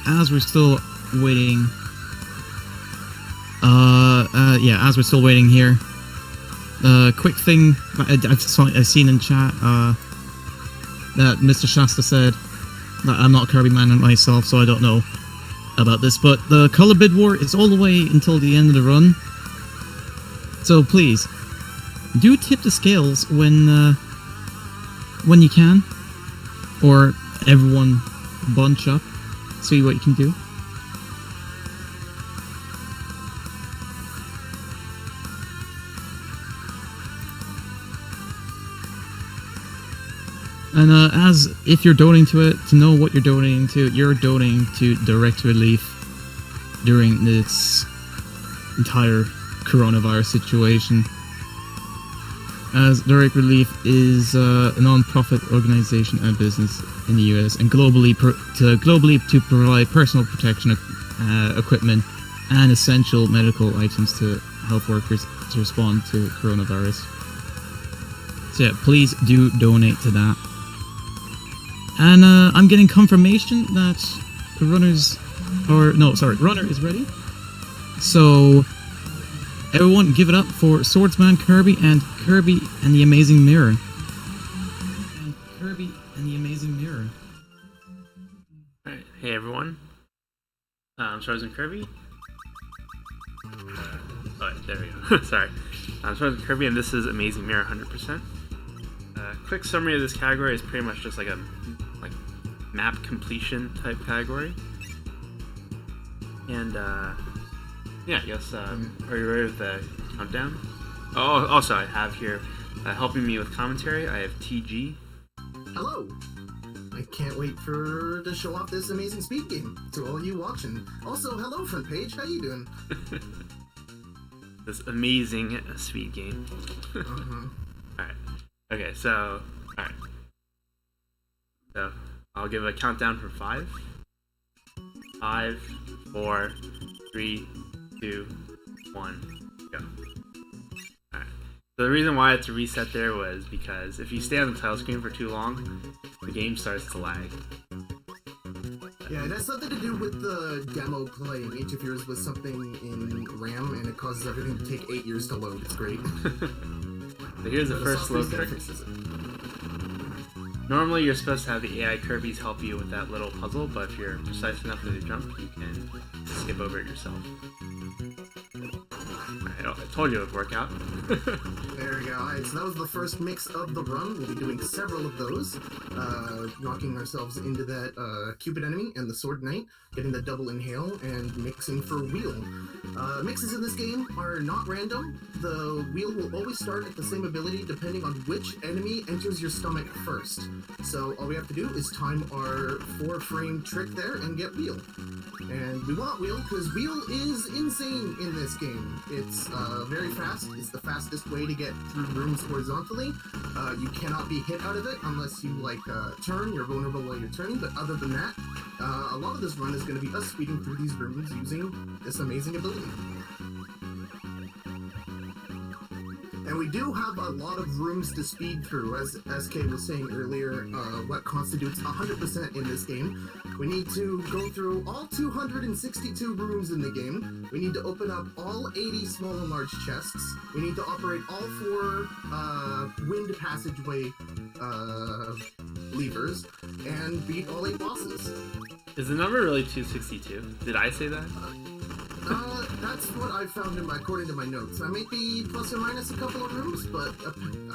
as we're still waiting, as we're still waiting here, quick thing I've seen in chat, that Mr. Shasta said that I'm not Kirby Man myself, so I don't know about this, but the color bid war is all the way until the end of the run. So please, do tip the scales when you can, or everyone bunch up, see what you can do. And as if you're donating to it, to know what you're donating to, you're donating to direct relief during this entire coronavirus situation. As Direct Relief is a non-profit organization and business in the US and globally to provide personal protection equipment and essential medical items to health workers to respond to coronavirus. So yeah, please do donate to that. And I'm getting confirmation that the runner is ready. So everyone give it up for Swordsman Kirby and Kirby and the Amazing Mirror. And Kirby and the Amazing Mirror. Alright, hey everyone. I'm Swordsman Kirby. There we go. Sorry. I'm Swordsman Kirby and this is Amazing Mirror 100%. Quick summary of this category is pretty much just like a map completion type category. And yeah, I guess are you ready with the countdown? Oh, also I have here helping me with commentary, I have TG. Hello! I can't wait to show off this amazing speed game to all you watching. Also, hello front page, how you doing? This amazing speed game. Alright. Okay, so alright. So I'll give a countdown for 5. 5, 4, 3, 2, 1, go. Alright. So the reason why I had to reset there was because if you stay on the title screen for too long, the game starts to lag. Yeah, it has something to do with the demo play interferes with something in RAM and it causes everything to take 8 years to load. It's great. So here's the first slow trick. Normally you're supposed to have the AI Kirbys help you with that little puzzle, but if you're precise enough with your jump, you can skip over it yourself. I told you it would work out. There we go. Alright, so that was the first mix of the run. We'll be doing several of those. Knocking ourselves into that Cupid enemy and the Sword Knight, getting the double inhale, and mixing for wheel. Mixes in this game are not random. The wheel will always start at the same ability depending on which enemy enters your stomach first. So all we have to do is time our 4-frame trick there and get wheel. And we want wheel because wheel is insane in this game. It's very fast. It's the fastest way to get through rooms horizontally. You cannot be hit out of it unless you turn. You're vulnerable while you're turning, but other than that, a lot of this run is going to be us speeding through these rooms using this amazing ability. And we do have a lot of rooms to speed through, as Kay was saying earlier, what constitutes 100% in this game. We need to go through all 262 rooms in the game. We need to open up all 80 small and large chests. We need to operate all 4 wind passageway levers, and beat all 8 bosses. Is the number really 262? Did I say that? That's what I found according to my notes. I might be plus or minus a couple of rooms, but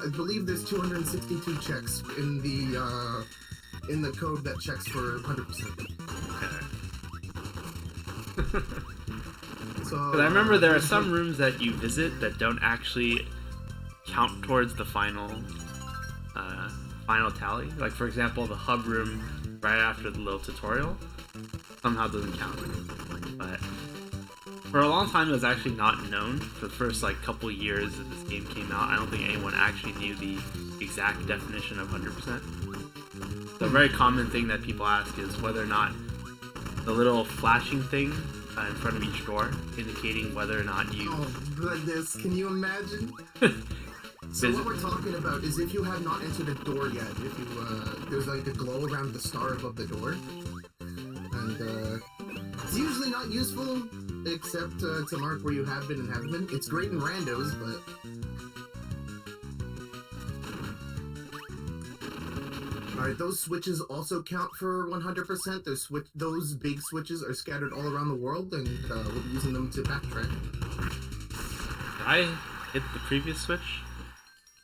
I believe there's 262 checks in the code that checks for 100%. So I remember there are some rooms that you visit that don't actually count towards the final tally. Like for example, the hub room right after the little tutorial somehow doesn't count. But for a long time, it was actually not known. For the first couple years that this game came out, I don't think anyone actually knew the exact definition of 100%. The very common thing that people ask is whether or not the little flashing thing in front of each door, indicating whether or not you... Oh goodness, can you imagine? So what we're talking about is if you have not entered a door yet, if you there's a glow around the star above the door, and really not useful, except to mark where you have been and haven't been. It's great in randos, but... Alright, those switches also count for 100%. Those big switches are scattered all around the world, and we'll be using them to backtrack. I hit the previous switch?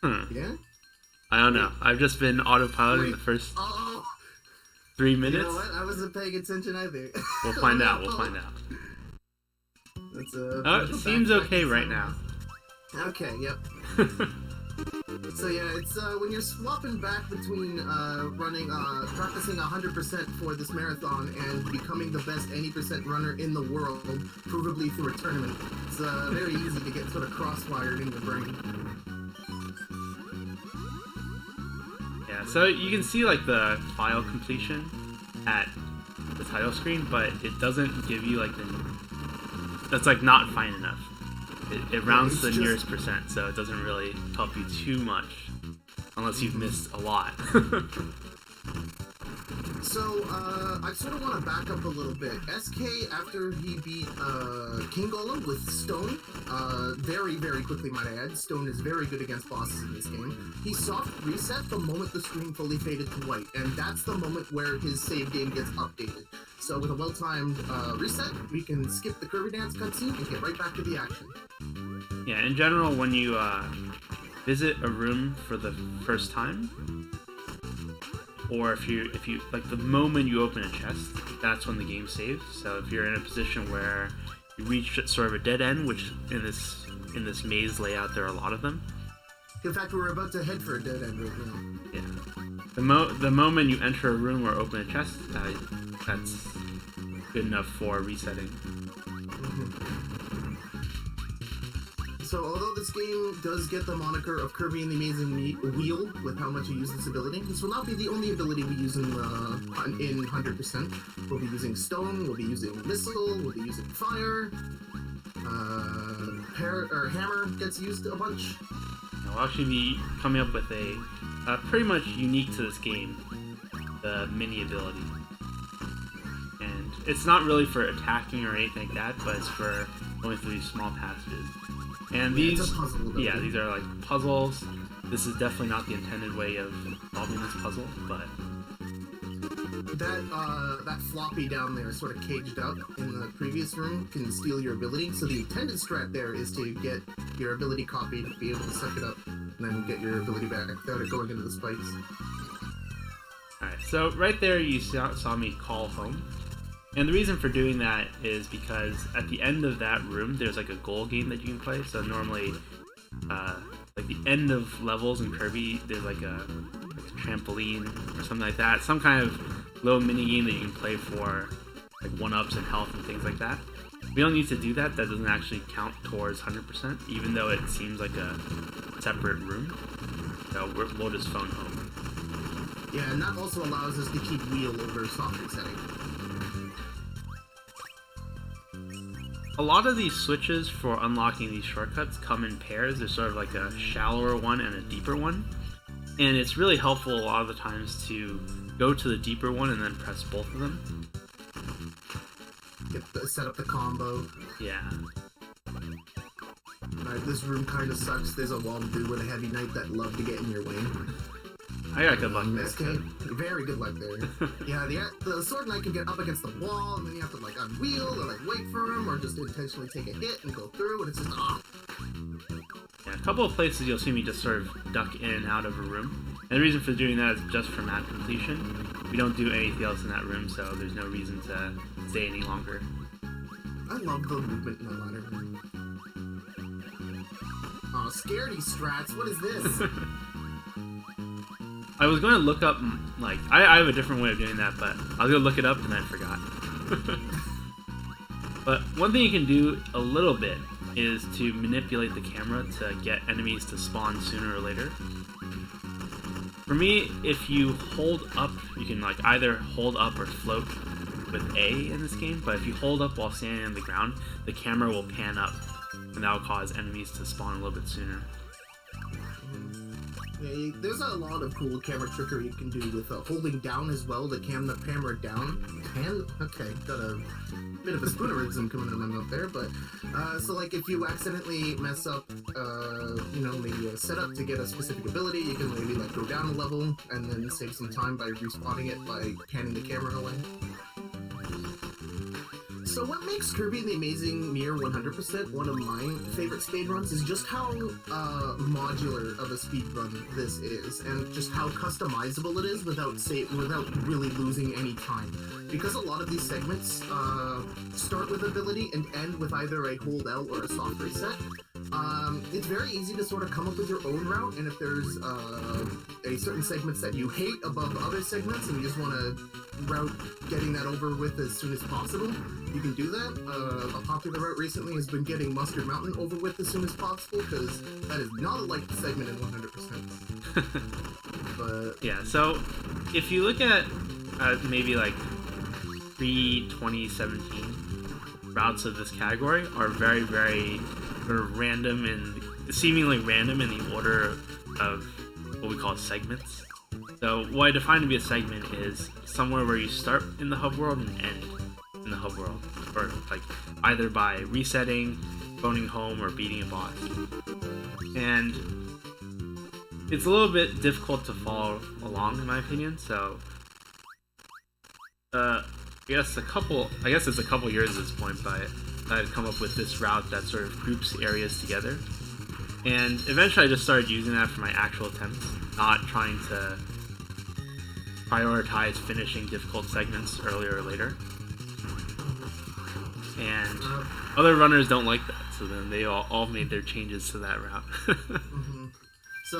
Yeah? I don't know. I've just been autopiloting the first 3 minutes. You know what? I wasn't paying attention either. We'll find out. We'll find out. That's it seems okay right now. Okay, yep. So yeah, it's when you're swapping back between practicing 100% for this marathon and becoming the best any percent runner in the world, provably through a tournament. It's very easy to get sort of crosswired in your brain. Yeah, so you can see like the file completion at the title screen, but it doesn't give you like that's like not fine enough. It rounds to the nearest percent, so it doesn't really help you too much, unless you've missed a lot. So, I sort of want to back up a little bit. SK, after he beat King Golem with Stone, very, very quickly, might I add, Stone is very good against bosses in this game. He soft reset the moment the screen fully faded to white, and that's the moment where his save game gets updated. So with a well-timed reset, we can skip the Kirby dance cutscene and get right back to the action. Yeah, in general, when you visit a room for the first time, or if you like the moment you open a chest, that's when the game saves. So if you're in a position where you reach sort of a dead end, which in this maze layout there are a lot of them. In fact, we're about to head for a dead end right now. Yeah. The moment you enter a room or open a chest, that's good enough for resetting. So although this game does get the moniker of Kirby and the Amazing Wheel with how much you use this ability, this will not be the only ability we use in 100%. We'll be using Stone, we'll be using Missile, we'll be using Fire, Hammer gets used a bunch. We'll actually be coming up with a pretty much unique to this game, the mini ability. And it's not really for attacking or anything like that, but it's for going through these small passages. And these, these are like puzzles. This is definitely not the intended way of solving this puzzle, but that floppy down there, sort of caged up in the previous room, can steal your ability. So the intended strat there is to get your ability copied, be able to suck it up, and then get your ability back without it going into the spikes. All right, so right there you saw me call home. And the reason for doing that is because at the end of that room, there's like a goal game that you can play. So normally, like the end of levels in Kirby, there's like a trampoline or something like that. Some kind of little mini game that you can play for like 1-ups and health and things like that. We don't need to do that. That doesn't actually count towards 100%, even though it seems like a separate room. So we'll just phone home. Yeah, and that also allows us to keep wheel over soft resetting. A lot of these switches for unlocking these shortcuts come in pairs. There's sort of like a shallower one and a deeper one. And it's really helpful a lot of the times to go to the deeper one and then press both of them. Set up the combo. Yeah. Alright, this room kind of sucks. There's a wall dude with a heavy knight that love to get in your way. I got good luck there. SK, very good luck there. Yeah, the sword knight can get up against the wall, and then you have to like unwheel or like wait for him, or just intentionally take a hit and go through, and it's just Yeah, a couple of places you'll see me just sort of duck in and out of a room. And the reason for doing that is just for map completion. We don't do anything else in that room, so there's no reason to stay any longer. I love the movement in the ladder room. Oh, scaredy strats, what is this? I was going to look up, like, I have a different way of doing that, but I was going to look it up and then I forgot. But one thing you can do a little bit is to manipulate the camera to get enemies to spawn sooner or later. For me, if you hold up, you can like either hold up or float with A in this game, but if you hold up while standing on the ground, the camera will pan up, and that will cause enemies to spawn a little bit sooner. Yeah, there's a lot of cool camera trickery you can do with holding down as well to cam the camera down. Okay, got a bit of a spoonerism coming in my mouth there, but so like if you accidentally mess up, you know, maybe a setup to get a specific ability, you can maybe like go down a level and then save some time by respawning it by panning the camera away. So what makes Kirby the Amazing Near 100% one of my favorite speedruns is just how modular of a speedrun this is, and just how customizable it is without really losing any time. Because a lot of these segments start with ability and end with either a hold L or a soft reset. It's very easy to sort of come up with your own route, and if there's a certain segments that you hate above other segments and you just want to route getting that over with as soon as possible, you can do that. A popular route recently has been getting Mustard Mountain over with as soon as possible, because that is not a liked segment in 100%. But yeah, so if you look at maybe like pre-2017, routes of this category are very, very sort of random and seemingly random in the order of what we call segments. So what I define to be a segment is somewhere where you start in the hub world and end in the hub world, or like either by resetting, phoning home, or beating a boss. And it's a little bit difficult to follow along, in my opinion. So I guess it's a couple years at this point, but I'd come up with this route that sort of groups areas together. And eventually I just started using that for my actual attempts, not trying to prioritize finishing difficult segments earlier or later. And other runners don't like that, so then they all made their changes to that route. mm-hmm. So,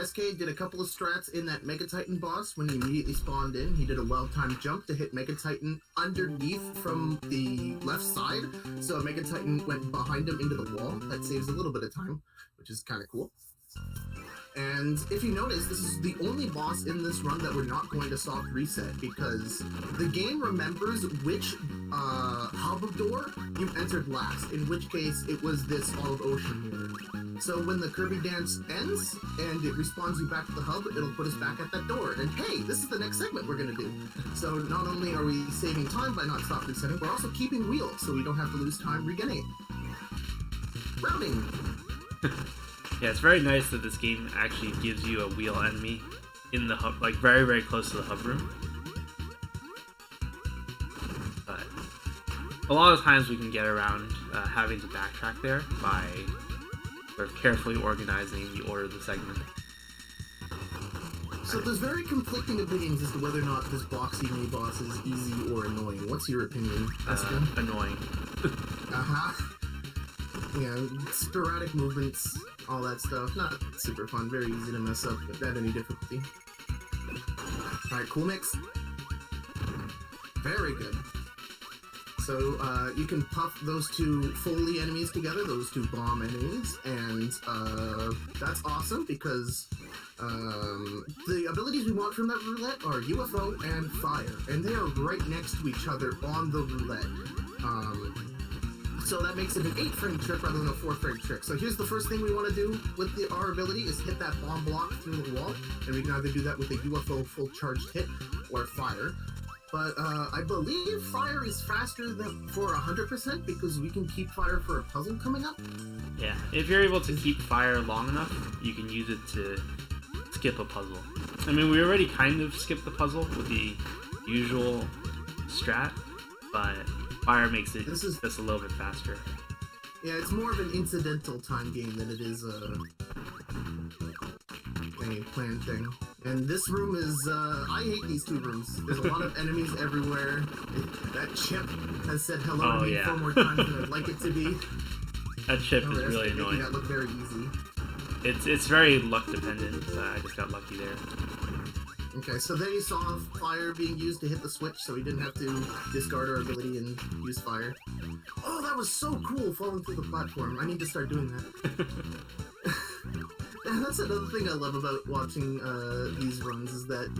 SK did a couple of strats in that Mega Titan boss when he immediately spawned in. He did a well-timed jump to hit Mega Titan underneath from the left side, so Mega Titan went behind him into the wall. That saves a little bit of time, which is kind of cool. And if you notice, this is the only boss in this run that we're not going to soft reset, because the game remembers which hub door you entered last, in which case it was this Olive Ocean mirror. So when the Kirby dance ends and it respawns you back to the hub, it'll put us back at that door. And hey, this is the next segment we're going to do. So not only are we saving time by not soft resetting, we're also keeping wheel so we don't have to lose time regetting it. Routing. Yeah, it's very nice that this game actually gives you a wheel enemy in the hub, like very, very close to the hub room. But a lot of times we can get around having to backtrack there by sort of carefully organizing the order of the segment. So there's very conflicting opinions as to whether or not this boxy mini boss is easy or annoying. What's your opinion, Espen? Annoying. Yeah, sporadic movements, all that stuff. Not super fun, very easy to mess up without any difficulty. Alright, cool mix. Very good. So, you can puff those two Foley enemies together, those two bomb enemies, and that's awesome because the abilities we want from that roulette are UFO and fire, and they are right next to each other on the roulette. So that makes it an 8-frame trick rather than a 4-frame trick. So here's the first thing we want to do with our ability is hit that bomb block through the wall, and we can either do that with a UFO full charged hit or fire. But I believe fire is faster than for 100% because we can keep fire for a puzzle coming up. Yeah, if you're able to keep fire long enough, you can use it to skip a puzzle. I mean, we already kind of skipped the puzzle with the usual strat, but fire makes it just a little bit faster. Yeah, it's more of an incidental time game than it is a planned thing. And this room is, I hate these two rooms. There's a lot of enemies everywhere. That chip has said hello to me 4 more times than I'd like it to be. That chip is really annoying. That look very easy. It's very luck dependent. I just got lucky there. Okay, so there you saw fire being used to hit the switch, so we didn't have to discard our ability and use fire. Oh, that was so cool, falling through the platform. I need to start doing that. that's another thing I love about watching these runs is that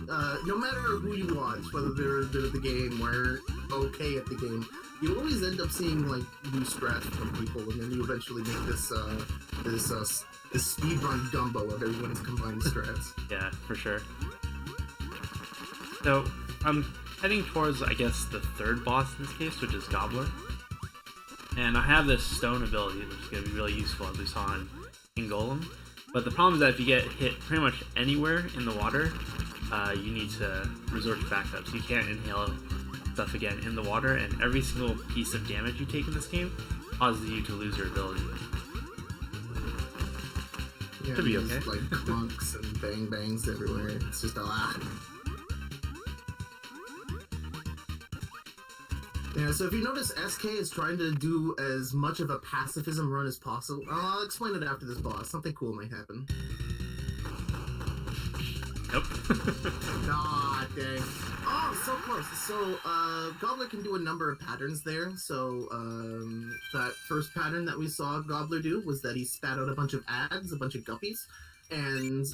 no matter who you watch, whether they're good at the game or okay at the game, you always end up seeing like new strats from people, and then you eventually make this speedrun gumbo of everyone's combined strats. Yeah, for sure. So I'm heading towards, I guess, the third boss in this case, which is Gobbler. And I have this stone ability, which is going to be really useful, as we saw in Golem. But the problem is that if you get hit pretty much anywhere in the water, you need to resort to backup. So you can't inhale stuff again in the water, and every single piece of damage you take in this game causes you to lose your ability. Yeah, Could be okay. like clunks and bang bangs everywhere. It's just Yeah, so if you notice, SK is trying to do as much of a pacifism run as possible. I'll explain it after this boss. Something cool might happen. Nope. Ah, dang. Oh, so close. So, Gobbler can do a number of patterns there. So, that first pattern that we saw Gobbler do was that he spat out a bunch of ads, a bunch of guppies. And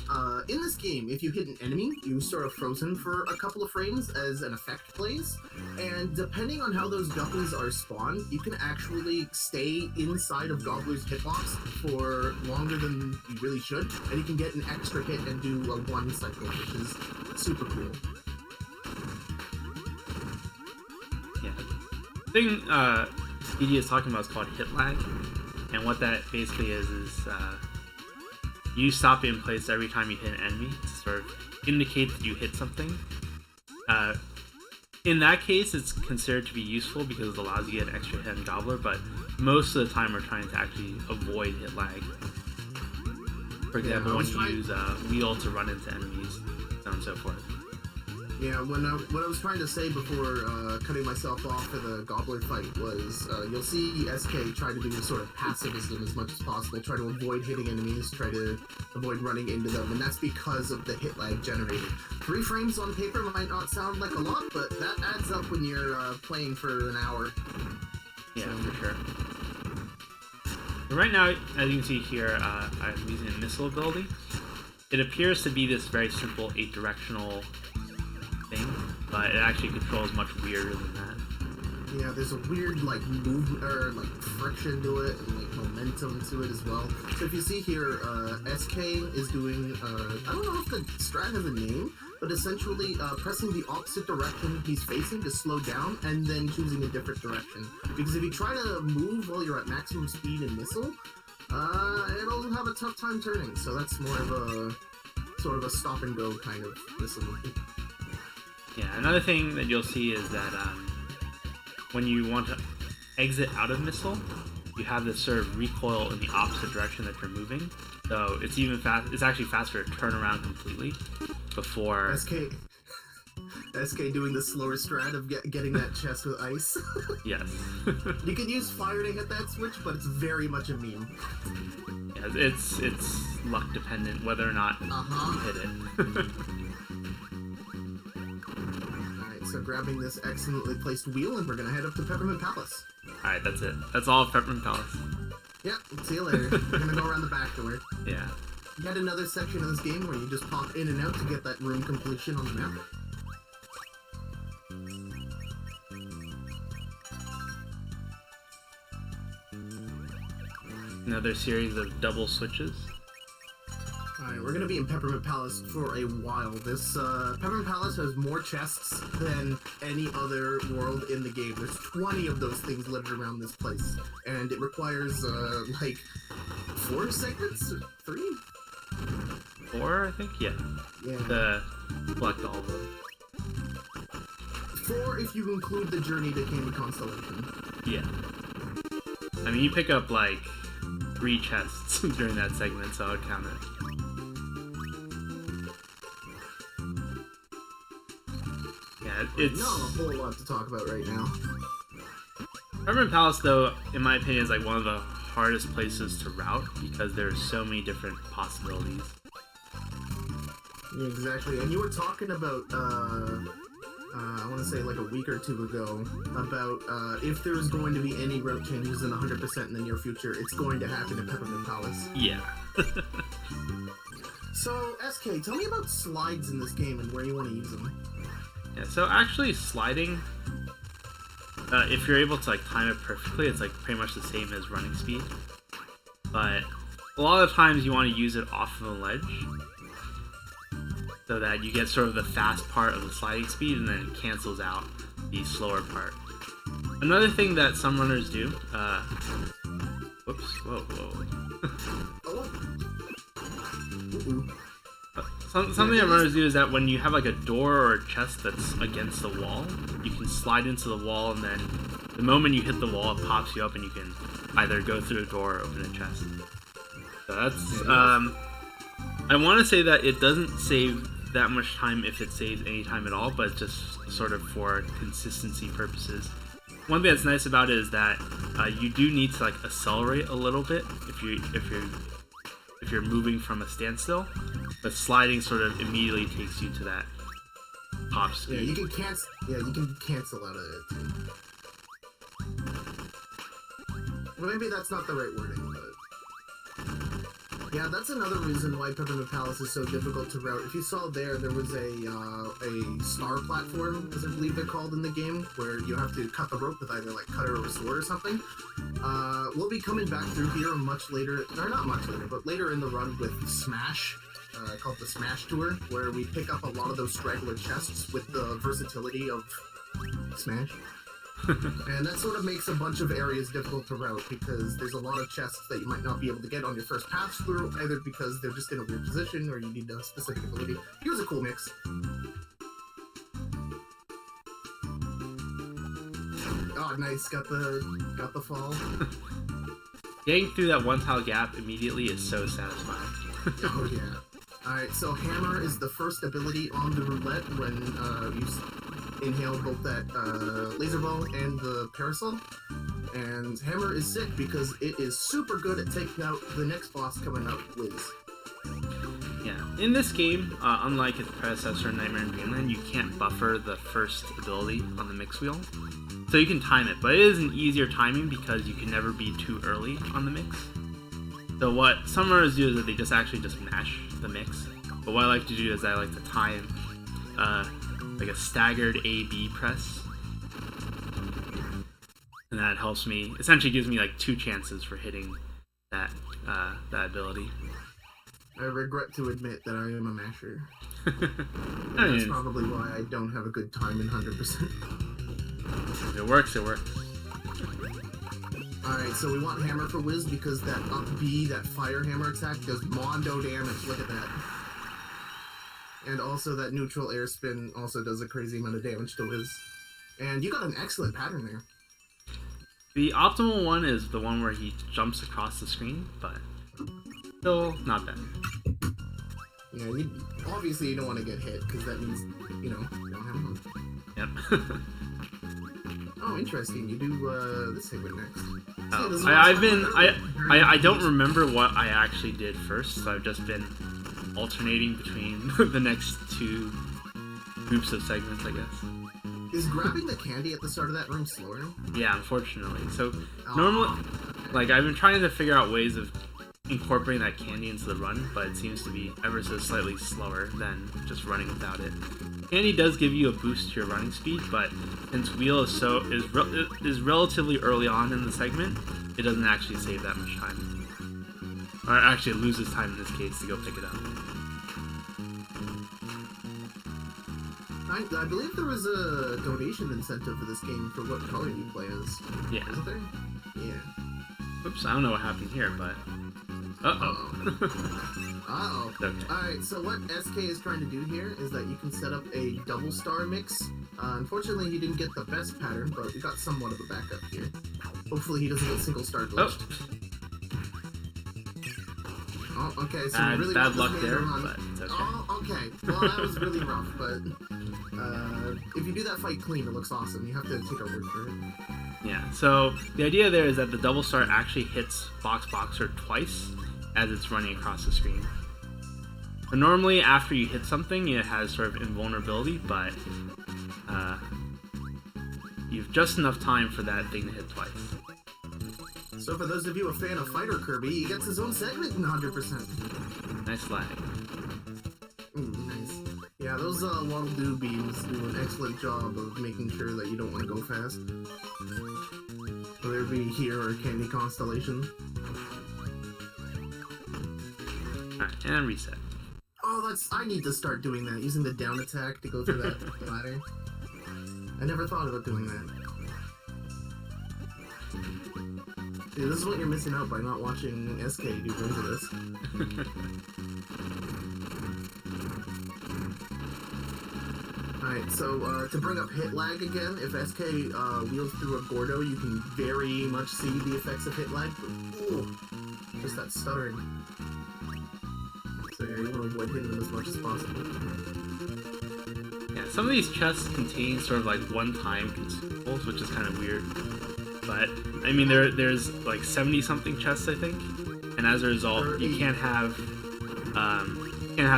in this game, if you hit an enemy, you sort of frozen for a couple of frames as an effect plays. And depending on how those guppies are spawned, you can actually stay inside of Gobbler's hitbox for longer than you really should. And you can get an extra hit and do a one cycle, which is super cool. Yeah. The thing PD is talking about is called hit lag. And what that basically is you stop in place every time you hit an enemy to sort of indicate that you hit something. In that case, it's considered to be useful because it allows you to get an extra hit on Gobbler, but most of the time we're trying to actually avoid hit lag. For example, when you use wheel to run into enemies, so on and so forth. Yeah, what I was trying to say before cutting myself off for the Gobbler fight was you'll see SK try to do sort of pacifism as much as possible, try to avoid hitting enemies, try to avoid running into them, and that's because of the hit lag generated. 3 frames on paper might not sound like a lot, but that adds up when you're playing for an hour. Yeah, for sure. But right now, as you can see here, I'm using a missile ability. It appears to be this very simple 8-directional thing, but it actually controls much weirder than that. Yeah, there's a weird like movement or like friction to it and like momentum to it as well. So if you see here, SK is doing I don't know if the strat has a name, but essentially pressing the opposite direction he's facing to slow down and then choosing a different direction. Because if you try to move while you're at maximum speed in missile, it'll have a tough time turning. So that's more of a sort of a stop and go kind of missile. Yeah, another thing that you'll see is that when you want to exit out of missile, you have this sort of recoil in the opposite direction that you're moving. So it's even fast. It's actually faster to turn around completely before. SK doing the slower strat of getting that chest with ice. Yes. You can use fire to hit that switch, but it's very much a meme. Yeah, it's luck dependent whether or not you hit it. So grabbing this excellently placed wheel, and we're gonna head up to Peppermint Palace. Alright, that's it. That's all of Peppermint Palace. Yeah, see you later. We're gonna go around the back door. Yeah. Yet another section of this game where you just pop in and out to get that room completion on the map. Another series of double switches. Alright, we're gonna be in Peppermint Palace for a while. This, Peppermint Palace has more chests than any other world in the game. There's 20 of those things littered around this place. And it requires, like, 4 segments? 3? 4, I think? Yeah. Yeah. To collect all of them. 4 if you include the journey to Candy Constellation. Yeah. I mean, you pick up, like, 3 chests during that segment, so I would count it. Yeah, it's... Not a whole lot to talk about right now. Peppermint Palace, though, in my opinion, is like one of the hardest places to route because there's so many different possibilities. Yeah, exactly. And you were talking about, I want to say like a week or 2 ago, about if there's going to be any route changes in 100% in the near future, it's going to happen in Peppermint Palace. Yeah. So, SK, tell me about slides in this game and where you want to use them. Yeah, so actually sliding, if you're able to like time it perfectly, it's like pretty much the same as running speed. But a lot of times you want to use it off of a ledge, so that you get sort of the fast part of the sliding speed and then it cancels out the slower part. Another thing that some runners do, whoops, whoa. Something that runners do is that when you have like a door or a chest that's against the wall, you can slide into the wall, and then the moment you hit the wall, it pops you up and you can either go through a door or open a chest. So that's, I want to say that it doesn't save that much time if it saves any time at all, but it's just sort of for consistency purposes. One thing that's nice about it is that you do need to like accelerate a little bit if you're moving from a standstill, but sliding sort of immediately takes you to that top speed. Yeah, you can cancel out of it too. Well, maybe that's not the right wording, but yeah, that's another reason why Peppermint Palace is so difficult to route. If you saw there was a star platform, as I believe they're called in the game, where you have to cut the rope with either like cutter or a sword or something. We'll be coming back through here much later, or not much later, but later in the run with Smash, called the Smash Tour, where we pick up a lot of those straggler chests with the versatility of Smash. And that sort of makes a bunch of areas difficult to route, because there's a lot of chests that you might not be able to get on your first pass through, either because they're just in a weird position or you need a specific ability. Here's a cool mix. Oh, nice, got the fall. Getting through that one tile gap immediately is so satisfying. Oh yeah. Alright, so Hammer is the first ability on the roulette when you inhale both that laser ball and the parasol. And Hammer is sick because it is super good at taking out the next boss coming up, Wiz. Yeah, in this game, unlike its predecessor, Nightmare in Dreamland, you can't buffer the first ability on the mix wheel. So you can time it, but it is an easier timing because you can never be too early on the mix. So what some runners do is that they just mash the mix. But what I like to do is I like to time like a staggered A-B press. And that helps me, essentially gives me like 2 chances for hitting that ability. I regret to admit that I am a masher. I mean, that's probably why I don't have a good time in 100%. If it works, it works. Alright, so we want Hammer for Wiz because that up B, that fire hammer attack, does mondo damage. Look at that. And also that neutral air spin also does a crazy amount of damage to Wiz. And you got an excellent pattern there. The optimal one is the one where he jumps across the screen, but still not bad. Yeah, obviously you don't want to get hit, because that means, you know, you don't have one. Yep. Oh, interesting. You do this segment next. Oh, I don't remember what I actually did first, so I've just been alternating between the next 2 groups of segments, I guess. Is grabbing the candy at the start of that room slower? Yeah, unfortunately. So normally, like, I've been trying to figure out ways of incorporating that candy into the run, but it seems to be ever so slightly slower than just running without it. Candy does give you a boost to your running speed, but since wheel is relatively early on in the segment, it doesn't actually save that much time. Or actually, it loses time in this case to go pick it up. I believe there was a donation incentive for this game for what color you play as. Yeah. Isn't there? Yeah. Oops, I don't know what happened here, but... Uh-oh. Uh-oh. Okay. Alright, so what SK is trying to do here is that you can set up a double star mix. Unfortunately, he didn't get the best pattern, but we got somewhat of a backup here. Hopefully he doesn't get single star glitched. Oh, okay, so we really bad luck want there, run. but it's okay. Oh, okay. Well, that was really rough, but if you do that fight clean, it looks awesome. You have to take our word for it. Yeah, so the idea there is that the double star actually hits Boxer twice as it's running across the screen. So normally after you hit something, it has sort of invulnerability, but you've just enough time for that thing to hit twice. So for those of you a fan of Fighter Kirby, he gets his own segment in 100%. Nice lag. Nice. Yeah, those Waddle Doo beams do an excellent job of making sure that you don't want to go fast. Whether it be here or Candy Constellation. Alright, and reset. Oh, I need to start doing that, using the down attack to go through that ladder. I never thought about doing that. See, this is what you're missing out by not watching SK do runs of this. Alright, so to bring up hit lag again, if SK wheels through a Gordo, you can very much see the effects of hit lag. Ooh, just that stuttering. So yeah, you want to avoid hitting them as much as possible. Yeah, some of these chests contain sort of like one-time consumables, which is kind of weird. But I mean, there's like 70-something chests, I think, and as a result, you can't have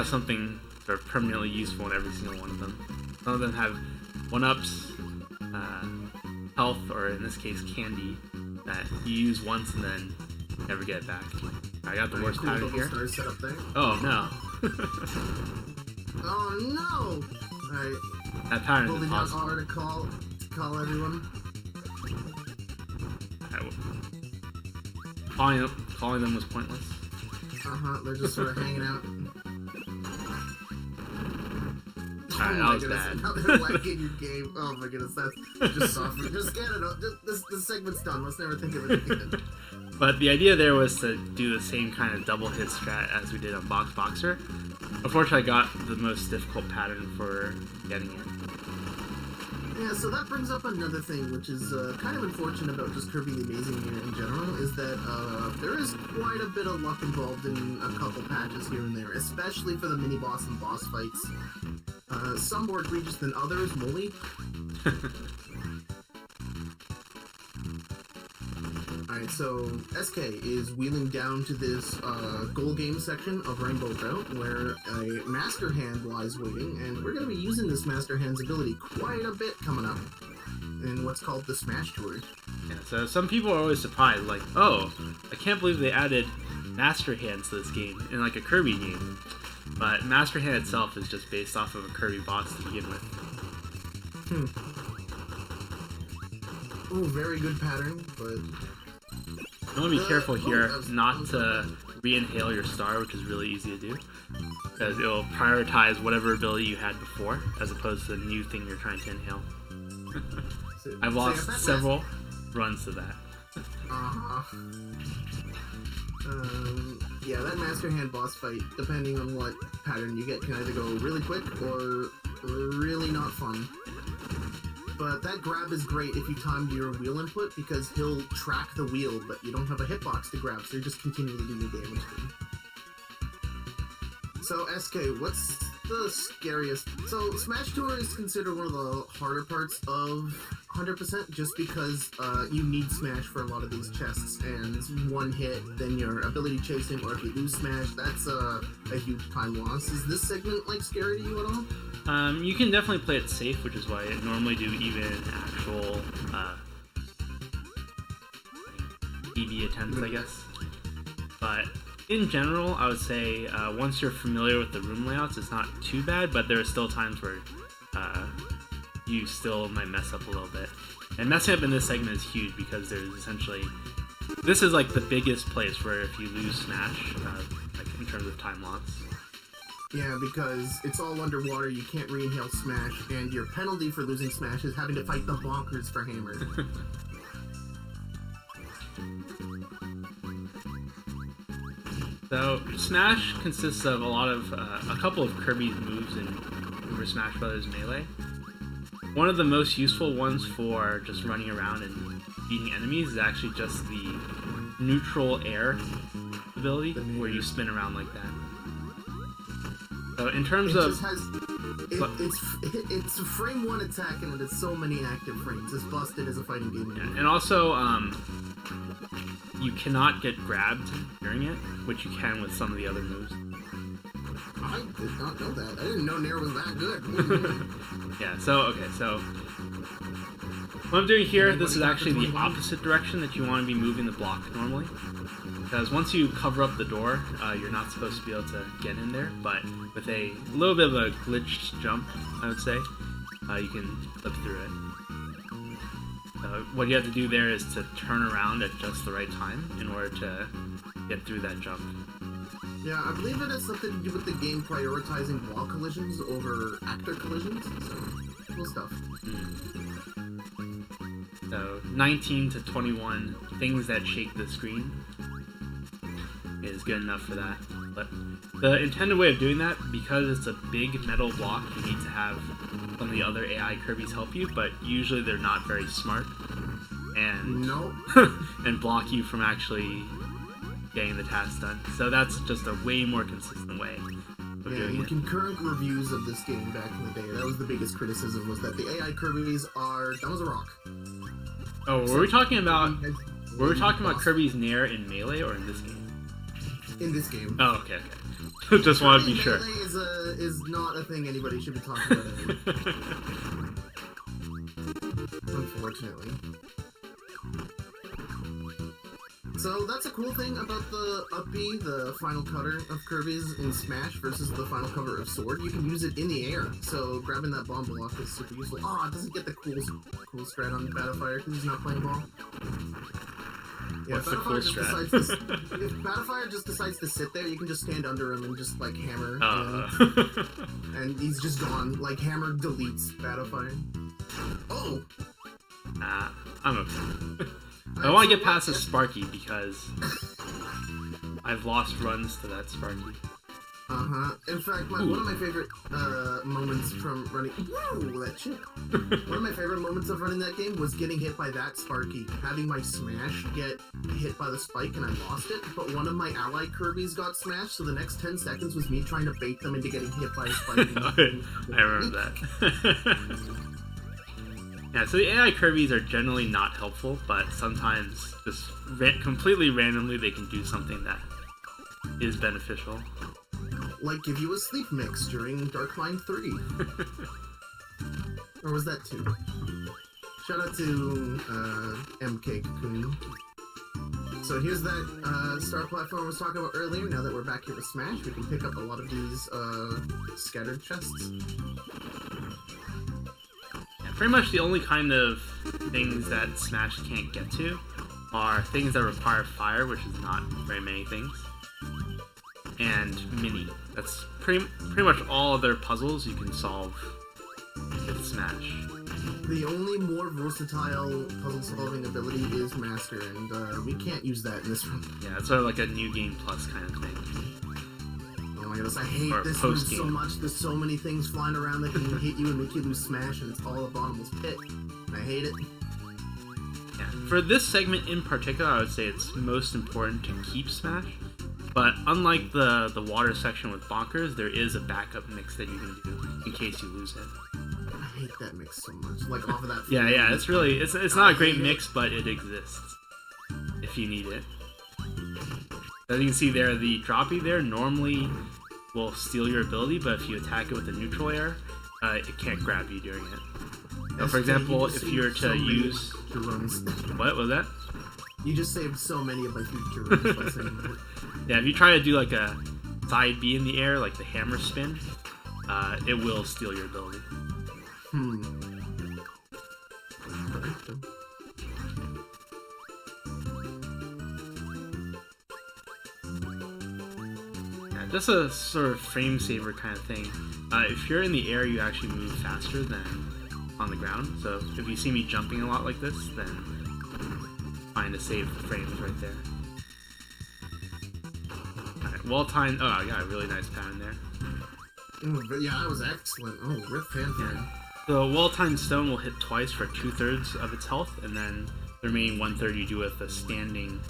something sort of permanently useful in every single one of them. Some of them have one-ups, health, or in this case, candy, that you use once and then never get it back. I got the worst pattern here. Set up there. Oh no! Oh no! Alright. That pattern is Holding down impossible. R to call everyone. Calling them was pointless. They're just sort of hanging out. Alright, that was bad. Now they're liking your game. Oh my goodness, that's just software. Just get it up. This segment's done. Let's never think of it again. But the idea there was to do the same kind of double hit strat as we did on Box Boxer. Unfortunately, I got the most difficult pattern for getting it. Yeah, so that brings up another thing, which is kind of unfortunate about just Kirby the Amazing here in general, is that there is quite a bit of luck involved in a couple patches here and there, especially for the mini-boss and boss fights. Some more egregious than others, Molly. Alright, so SK is wheeling down to this goal game section of Rainbow Route where a Master Hand lies waiting, and we're going to be using this Master Hand's ability quite a bit coming up in what's called the Smash Tour. Yeah, so some people are always surprised, like, oh, I can't believe they added Master Hands to this game in like a Kirby game. But Master Hand itself is just based off of a Kirby boss to begin with. Oh, very good pattern, but You want to be careful here not to re-inhale your star, which is really easy to do, because it will prioritize whatever ability you had before, as opposed to the new thing you're trying to inhale. I've lost several runs to that. Yeah, that Master Hand boss fight, depending on what pattern you get, can either go really quick or really not fun. But that grab is great if you timed your wheel input, because he'll track the wheel, but you don't have a hitbox to grab, so you're just continually doing damage to him. So, SK, what's the scariest? So, Smash Tour is considered one of the harder parts of 100%, just because you need Smash for a lot of these chests, and one hit, then your ability chasing, or if you lose Smash, that's a huge time loss. Is this segment, like, scary to you at all? You can definitely play it safe, which is why I normally do even actual EV attempts, I guess. But in general, I would say once you're familiar with the room layouts, it's not too bad, but there are still times where you still might mess up a little bit. And messing up in this segment is huge, because there's essentially... This is like the biggest place where if you lose Smash, like in terms of time loss. Yeah, because it's all underwater, you can't re-inhale Smash, and your penalty for losing Smash is having to fight the bonkers for Hammer. So, Smash consists of a couple of Kirby's moves in Super Smash Bros. Melee. One of the most useful ones for just running around and beating enemies is actually just the neutral air ability, where you spin around like that. So in terms of... It's a frame 1 attack, and it has so many active frames. It's busted as a fighting game. Yeah, and also, you cannot get grabbed during it, which you can with some of the other moves. I did not know that. I didn't know Nair was that good. Yeah, so, okay, so... What I'm doing here, this is actually the opposite direction that you want to be moving the block normally. Because once you cover up the door, you're not supposed to be able to get in there, but with a little bit of a glitched jump, I would say, you can slip through it. What you have to do there is to turn around at just the right time in order to get through that jump. Yeah, I believe it has something to do with the game prioritizing wall collisions over actor collisions, so cool stuff. So 19 to 21 things that shake the screen is good enough for that. But the intended way of doing that, because it's a big metal block, you need to have some of the other AI Kirbys help you, but usually they're not very smart and and block you from actually getting the task done. So that's just a way more consistent way of doing in it. concurrent reviews of this game back in the day, that was the biggest criticism, was that the AI Kirbys are dumb as a rock. Oh, were we talking about Kirby's Nair in Melee or in this game? In this game. Oh, okay. Just want to be sure. Melee is not a thing anybody should be talking about anymore. Unfortunately. So that's a cool thing about the Up B, the final cutter of Kirby's in Smash versus the final cover of Sword. You can use it in the air, so grabbing that bomb block is super useful. Oh, it doesn't get the cool strat on Battlefire because he's not playing ball. Yeah, what's the cool strat? If Battlefire just decides to sit there, you can just stand under him and just like hammer, and he's just gone. Like hammer deletes Battlefire. Oh. Nah, I'm okay. I want to get past the Sparky because I've lost runs to that Sparky. In fact, one of my favorite moments from running. Whoa, that shit. One of my favorite moments of running that game was getting hit by that Sparky, having my smash get hit by the spike, and I lost it. But one of my ally Kirbys got smashed, so the next 10 seconds was me trying to bait them into getting hit by a spike. I remember that. Yeah, so the AI Kirbys are generally not helpful, but sometimes just completely randomly they can do something that is beneficial. Like give you a sleep mix during Darkline 3. Or was that 2? Shout out to MK Cocoon. So here's that star platform I was talking about earlier. Now that we're back here with Smash, we can pick up a lot of these scattered chests. Pretty much the only kind of things that Smash can't get to are things that require fire, which is not very many things, and Mini. That's pretty much all other puzzles you can solve with Smash. The only more versatile puzzle-solving ability is Master, and we can't use that in this room. Yeah, it's sort of like a New Game Plus kind of thing. Oh my goodness, I hate this one so much. There's so many things flying around that can hit you and make you lose Smash, and it's all a bottomless pit. And I hate it. Yeah. For this segment in particular, I would say it's most important to keep Smash. But unlike the water section with Bonkers, there is a backup mix that you can do in case you lose it. I hate that mix so much. Like off of that. Yeah, it's really it's not a great mix, but it exists if you need it. As you can see there, the droppy there normally will steal your ability, but if you attack it with a neutral air, it can't grab you during it. So for example, if you were to use... What was that? You just saved so many of my future runs by saying that. Yeah, if you try to do like a side B in the air, like the hammer spin, it will steal your ability. Just a sort of frame saver kind of thing. If you're in the air, you actually move faster than on the ground. So if you see me jumping a lot like this, then find to save frames right there. Alright, wall time. Oh, I got a really nice pattern there. Yeah, that was excellent. Oh, rip fanfare. Yeah. The wall time stone will hit twice for 2/3 of its health, and then the remaining 1/3 you do with a standing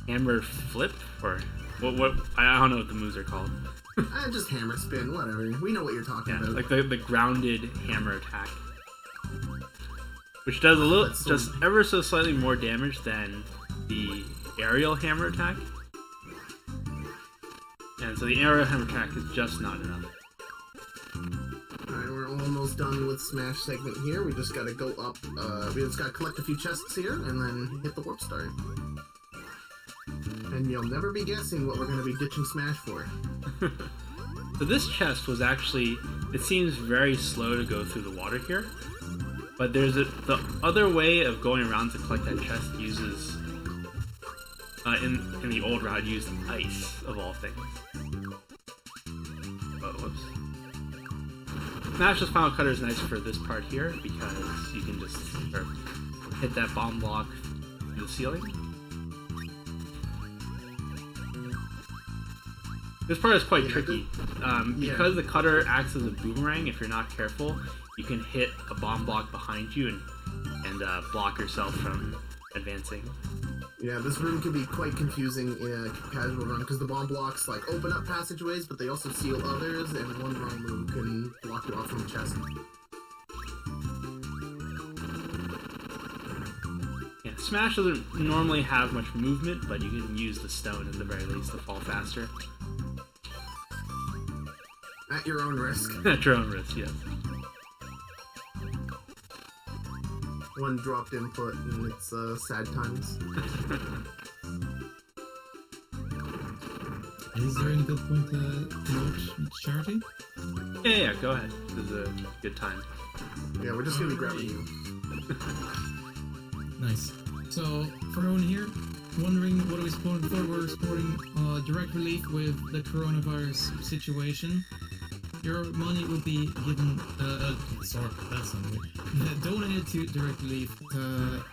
hammer flip, or what? I don't know what the moves are called. Just hammer spin, whatever. We know what you're talking about. Like the grounded hammer attack, which does a little, just ever so slightly more damage than the aerial hammer attack. And so the aerial hammer attack is just not enough. Alright, we're almost almost done with Smash segment here. We just gotta go up, we just gotta collect a few chests here, and then hit the warp star. And you'll never be guessing what we're gonna be ditching Smash for. So this chest was actually, it seems very slow to go through the water here, but there's the other way of going around to collect that chest uses, in the old route, used ice, of all things. Oh, whoops. Smash's Final Cutter is nice for this part here, because you can just sort of hit that bomb block through the ceiling. This part is quite tricky. Because the cutter acts as a boomerang, if you're not careful, you can hit a bomb block behind you and block yourself from advancing. Yeah, this room can be quite confusing in a casual run, because the bomb blocks like open up passageways, but they also seal others, and one wrong move can block you off from the chest. Yeah, Smash doesn't normally have much movement, but you can use the stone at the very least to fall faster. At your own risk. At your own risk, yes. One dropped input, and it's sad times. Is there any good point to promote charity? Yeah, go ahead. This is a good time. Yeah, we're just gonna be grabbing you. Nice. So, for everyone here, wondering what are we supporting for? We're supporting direct relief with the coronavirus situation. Your money will be given, donated to Direct Relief to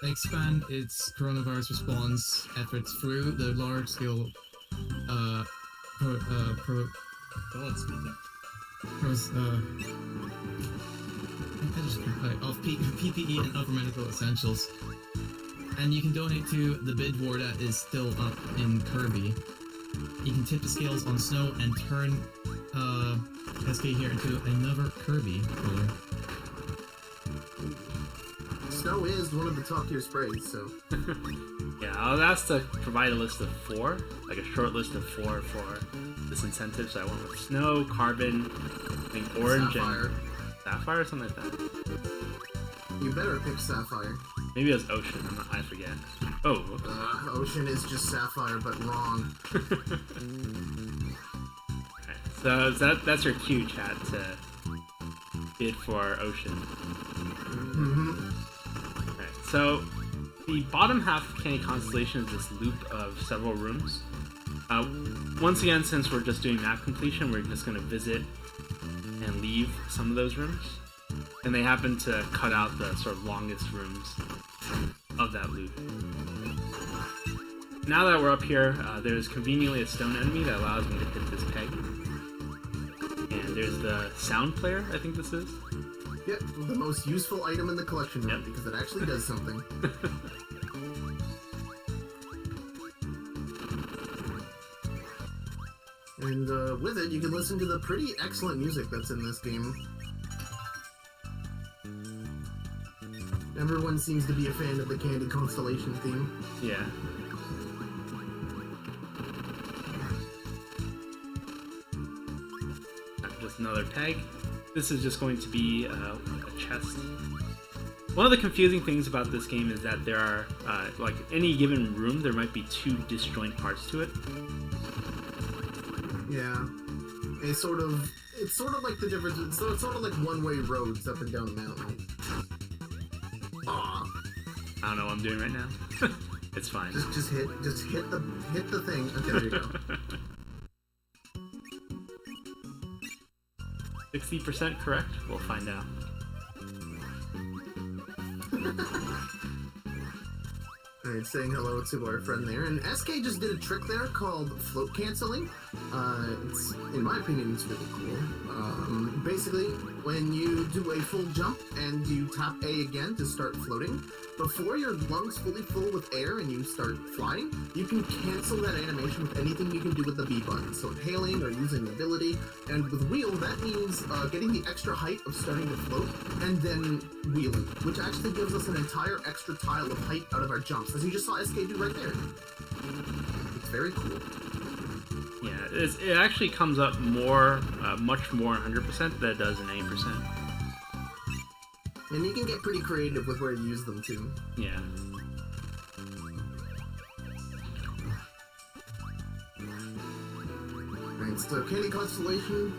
expand its coronavirus response efforts through the large-scale, of PPE and other medical essentials. And you can donate to the bid war that is still up in Kirby. You can tip the scales on snow and turn SK here into another Kirby color. Snow is one of the top tier sprays, so. Yeah, I was asked to provide a list of 4, like a short list of 4 for this incentive, so I went with snow, carbon, I think orange, Sapphire. and sapphire or something like that. You better pick Sapphire. Maybe it was ocean, I forget. Oh, whoops. Ocean is just Sapphire, but wrong. So that's your cue, chat, to bid for ocean. Alright, so the bottom half of Candy Constellation is this loop of several rooms. Once again, since we're just doing map completion, we're just going to visit and leave some of those rooms. And they happen to cut out the sort of longest rooms of that loop. Now that we're up here, there's conveniently a stone enemy that allows me to hit this peg. And there's the sound player, I think this is. Yep, the most useful item in the collection room, because it actually does something. And with it, you can listen to the pretty excellent music that's in this game. Everyone seems to be a fan of the Candy Constellation theme. Yeah. Just another peg. This is just going to be a chest. One of the confusing things about this game is that there are, like any given room, there might be 2 disjoint parts to it. Yeah. It's sort of like the difference, it's sort of like one-way roads up and down the mountain. I don't know what I'm doing right now. It's fine. Just hit the thing. Okay, there you go. 60% correct? We'll find out. Alright, saying hello to our friend there. And SK just did a trick there called float canceling. It's, in my opinion, it's really cool. Basically, when you do a full jump and you tap A again to start floating, before your lungs fully full with air and you start flying, you can cancel that animation with anything you can do with the B button. So inhaling or using the ability. And with wheel, that means getting the extra height of starting to float and then wheeling, which actually gives us an entire extra tile of height out of our jumps, as you just saw SK do right there. It's very cool. Yeah, it actually comes up more, much more in 100% than it does in 80%. And you can get pretty creative with where you use them too. Yeah. Right, so Candy Constellation,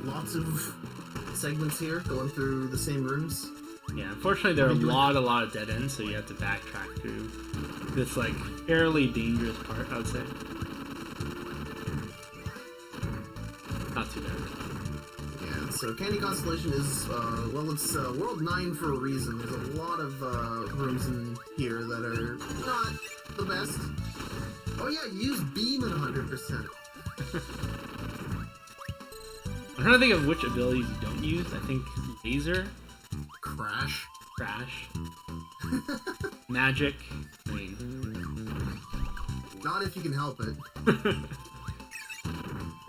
lots of segments here going through the same rooms. Yeah, unfortunately there are a lot of dead ends, so you have to backtrack through this, like, fairly dangerous part, I would say. Not too bad. Yeah, so Candy Constellation is, well, it's World 9 for a reason. There's a lot of rooms in here that are not the best. Oh yeah, use Beam at 100%. I'm trying to think of which abilities you don't use. I think Laser, Crash. Magic. I mean, Not if you can help it.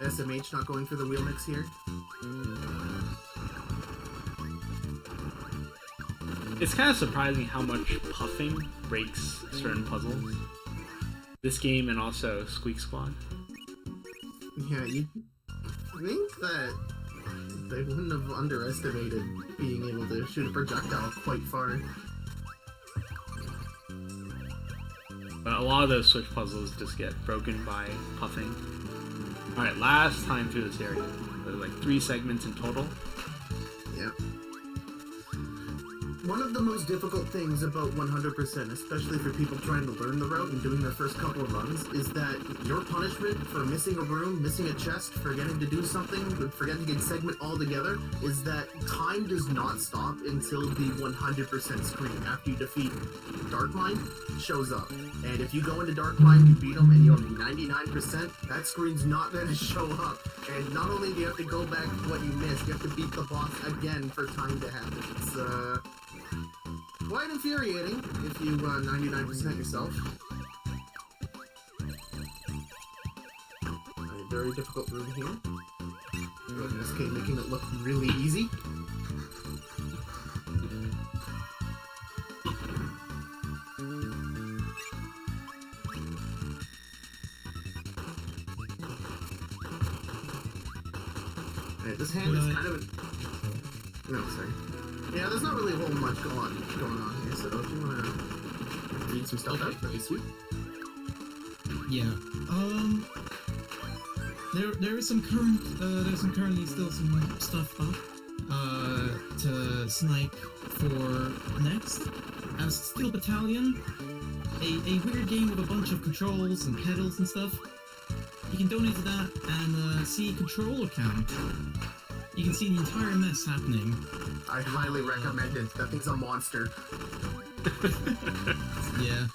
SMH not going for the wheel mix here. it's kind of surprising how much puffing breaks certain puzzles. This game and also Squeak Squad. Yeah, you'd think that they wouldn't have underestimated being able to shoot a projectile quite far. But a lot of those switch puzzles just get broken by puffing. Alright, last time through this area. There's like 3 segments in total. Yep. One of the most difficult things about 100%, especially for people trying to learn the route and doing their first couple of runs, is that your punishment for missing a room, missing a chest, forgetting to do something, forgetting a segment altogether, is that time does not stop until the 100% screen. After you defeat Darkmind, shows up. And if you go into Darkmind, you beat them, and you're 99%, that screen's not going to show up. And not only do you have to go back to what you missed, you have to beat the boss again for time to happen. It's, quite infuriating if you 99% yourself. A very difficult room here. SK making it look really easy. Alright, this hand is kind of no, sorry. Yeah, there's not really a whole much going on here, so if you want to read some stuff out, that'd be sweet. Yeah. There is some currently still some stuff up to snipe for next. As Steel Battalion, a weird game with a bunch of controls and pedals and stuff. You can donate to that and see controller count. You can see the entire mess happening. I highly recommend it. That thing's a monster. Yeah.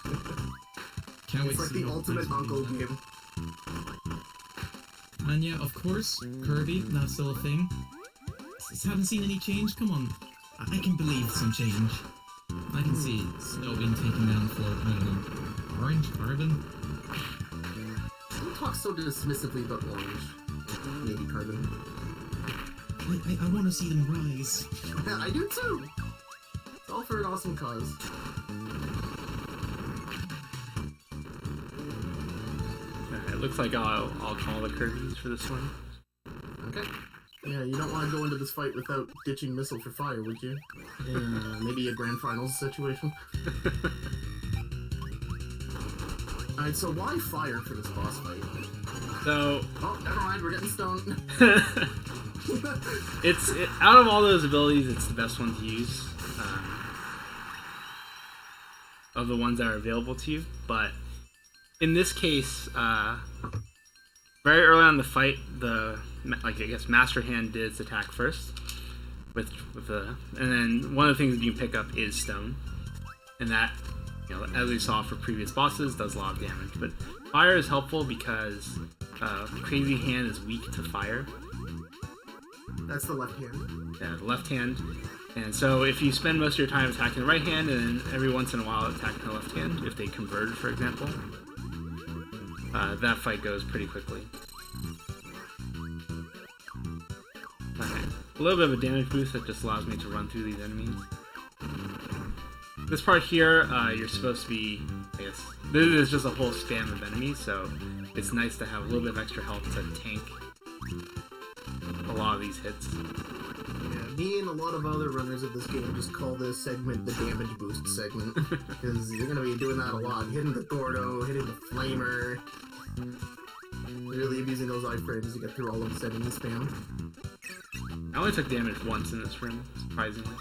Can't wait It's like the ultimate uncle game. And yeah, of course, Kirby, that's still a thing. Haven't seen any change? Come on. I can believe some change. I can see Snow being taken down for, I don't know, orange, carbon? Don't talk so dismissively about orange. Maybe carbon. I want to see them rise. I do too! It's all for an awesome cause. Alright, looks like I'll call the Kirbys for this one. Okay. Yeah, you don't want to go into this fight without ditching missile for fire, would you? Maybe a grand finals situation. Alright, so why fire for this boss fight? So... Oh, never mind, we're getting stoned. Out of all those abilities, it's the best one to use. Of the ones that are available to you, but in this case, very early on in the fight, I guess Master Hand did its attack first, and then one of the things that you can pick up is stone, and that, as we saw for previous bosses, does a lot of damage. But fire is helpful because Crazy Hand is weak to fire. That's the left hand. Yeah, the left hand. And so if you spend most of your time attacking the right hand and then every once in a while attacking the left hand, if they converge, for example, that fight goes pretty quickly. Alright, a little bit of a damage boost that just allows me to run through these enemies. This part here, you're supposed to be, I guess, this is just a whole spam of enemies, so it's nice to have a little bit of extra health to tank a lot of these hits. Yeah, me and a lot of other runners of this game just call this segment the damage boost segment, because you're going to be doing that a lot. Hitting the Gordo, hitting the Flamer, really abusing those iframes to get through all of this enemy spam. I only took damage once in this room, surprisingly.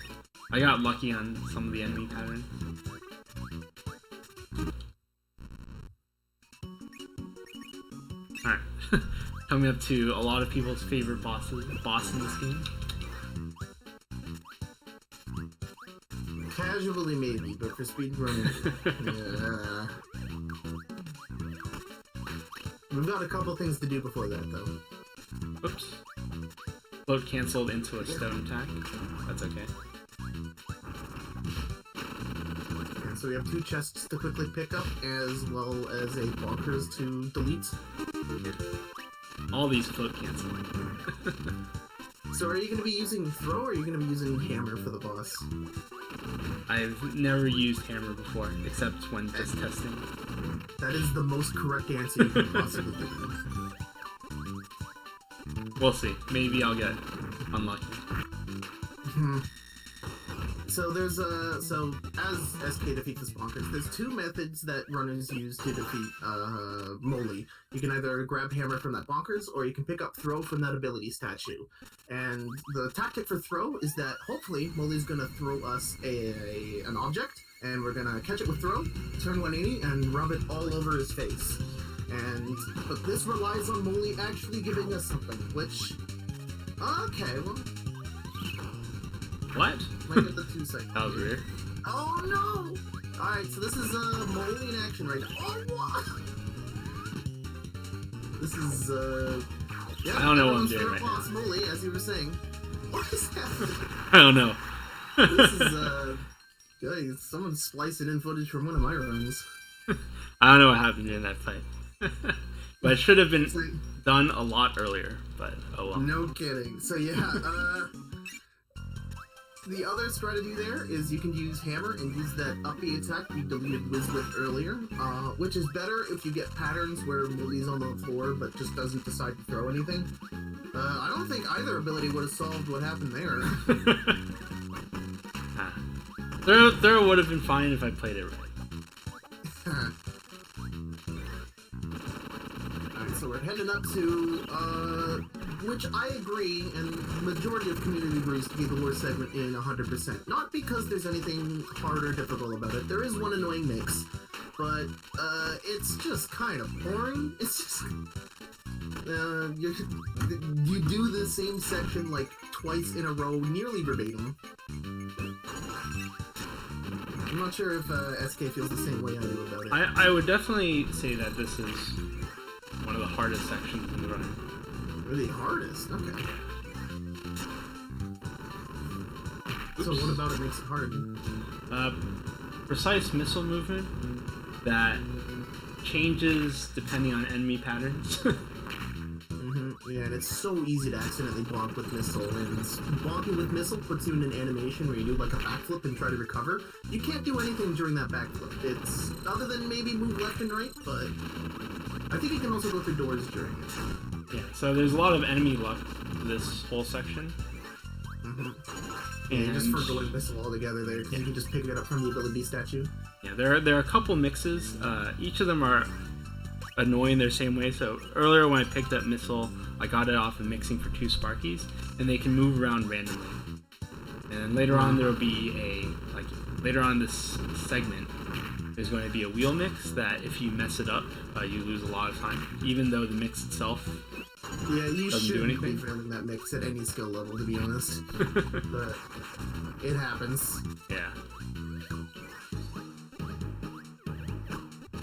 I got lucky on some of the enemy patterns. Alright. Coming up to a lot of people's favorite boss in this game. Casually maybe, but for speedrunning, yeah. We've got a couple things to do before that, though. Oops. Float cancelled into a stone attack. That's okay. And so we have 2 chests to quickly pick up, as well as a bonkers to delete. All these float cancel. So are you going to be using throw, or are you going to be using hammer for the boss? I've never used hammer before, except when just testing. That is the most correct answer you could possibly give. We'll see. Maybe I'll get unlucky. So there's so as SK defeats the bonkers, there's 2 methods that runners use to defeat Molly. You can either grab hammer from that bonkers, or you can pick up throw from that ability statue. And the tactic for throw is that hopefully Molly's gonna throw us an object, and we're gonna catch it with throw, turn 180, and rub it all over his face. But this relies on Molly actually giving us something, which okay, well. What? Might get the 2 seconds. That was weird. Oh no! Alright, so this is Molly in action right now. Oh what? This is yeah, I don't know what I'm doing right now. Molly, as you were saying. What is happening? I don't know. This is guys, someone's splicing in footage from one of my runs. I don't know what happened during that fight. But it should have been done a lot earlier, but oh well. No kidding. So yeah, the other strategy there is you can use hammer and use that uppy attack you deleted Wiz with earlier, which is better if you get patterns where Molly's on the floor but just doesn't decide to throw anything. I don't think either ability would have solved what happened there. There would have been fine if I played it right. Alright, so we're heading up to, which I agree, and the majority of community agrees to be the worst segment in 100%. Not because there's anything hard or difficult about it. There is one annoying mix, but, it's just kind of boring. It's just, you do the same section, like, twice in a row, nearly verbatim. I'm not sure if, SK feels the same way I do about it. I would definitely say that this is one of the hardest sections in the run. Really hardest? Okay. So what about it makes it hard? Precise missile movement that changes depending on enemy patterns. Yeah, and it's so easy to accidentally bonk with missile, and bonking with missile puts you in an animation where you do like a backflip and try to recover. You can't do anything during that backflip. It's other than maybe move left and right, but I think you can also go through doors during it. Yeah, so there's a lot of enemy luck this whole section. Yeah, you're just forgoing missile altogether there, because you can just pick it up from the ability statue. Yeah, there are a couple mixes. Each of them are annoying their same way. So earlier when I picked up missile, I got it off of mixing for 2 Sparkies, and they can move around randomly. And then later on there will be later on this segment, there's going to be a wheel mix that if you mess it up, you lose a lot of time, even though the mix itself you doesn't do anything. Be failing that mix at any skill level, to be honest. But it happens. Yeah.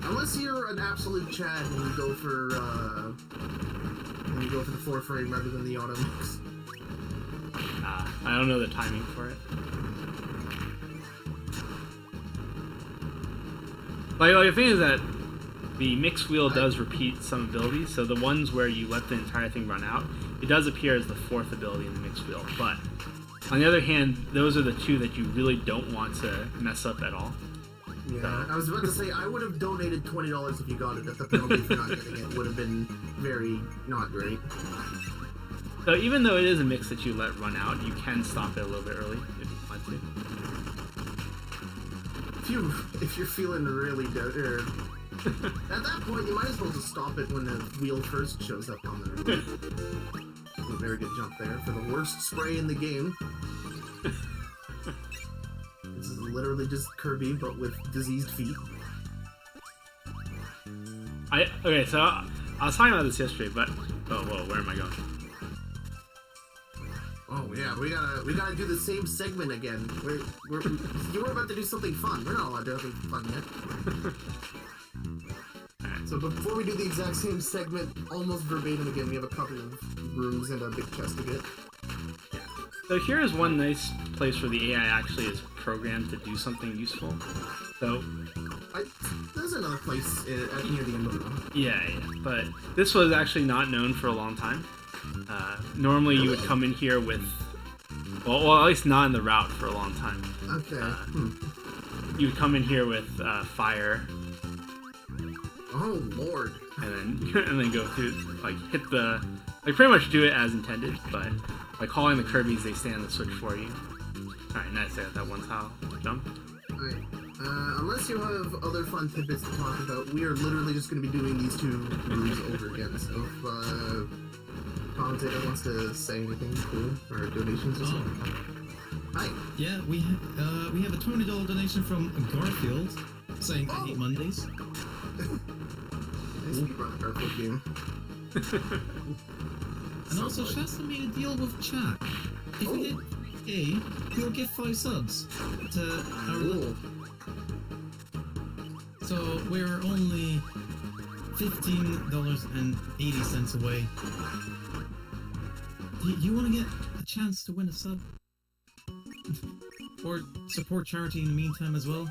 Unless you're an absolute Chad and you go for the 4 frame rather than the auto mix. I don't know the timing for it. Like the thing is that the mix wheel does repeat some abilities, so the ones where you let the entire thing run out, it does appear as the 4th ability in the mix wheel, but On the other hand, those are the two that you really don't want to mess up at all. Yeah, I was about to say, I would have donated $20 if you got it, but the penalty for not getting it would have been very not great. So even though it is a mix that you let run out, you can stop it a little bit early if you want to. If you're feeling really at that point, you might as well just stop it when the wheel first shows up on the road. A very good jump there for the worst spray in the game. This is literally just Kirby, but with diseased feet. Okay, so I was talking about this yesterday, but whoa, where am I going? Oh yeah, we gotta do the same segment again. You were about to do something fun. We're not allowed to do something fun yet. So before we do the exact same segment, almost verbatim again, we have a couple of rooms and a big chest to get. So here is one nice place where the AI actually is programmed to do something useful. So there's another place near the end of the room. Yeah, but this was actually not known for a long time. Normally you would come in here with, well, at least not in the route for a long time. Okay. You would come in here with fire. Oh lord. And then go through, like, hit the, like, pretty much do it as intended, but by calling the Kirbys, they stay on the switch for you. Alright, nice, I got that one tile jump. Alright, unless you have other fun tidbits to talk about, we are literally just going to be doing these two rooms over again, so if, commentator wants to say anything cool, or donations or something. Hi! Yeah, we have a $20 donation from Garfield, saying I hate Mondays. Nice speedrun the Garfield game. And also, Shasta made a deal with chat. If we hit 3K, we'll get 5 subs to our level. So we're only $15.80 away. Do you want to get a chance to win a sub? Or support charity in the meantime as well?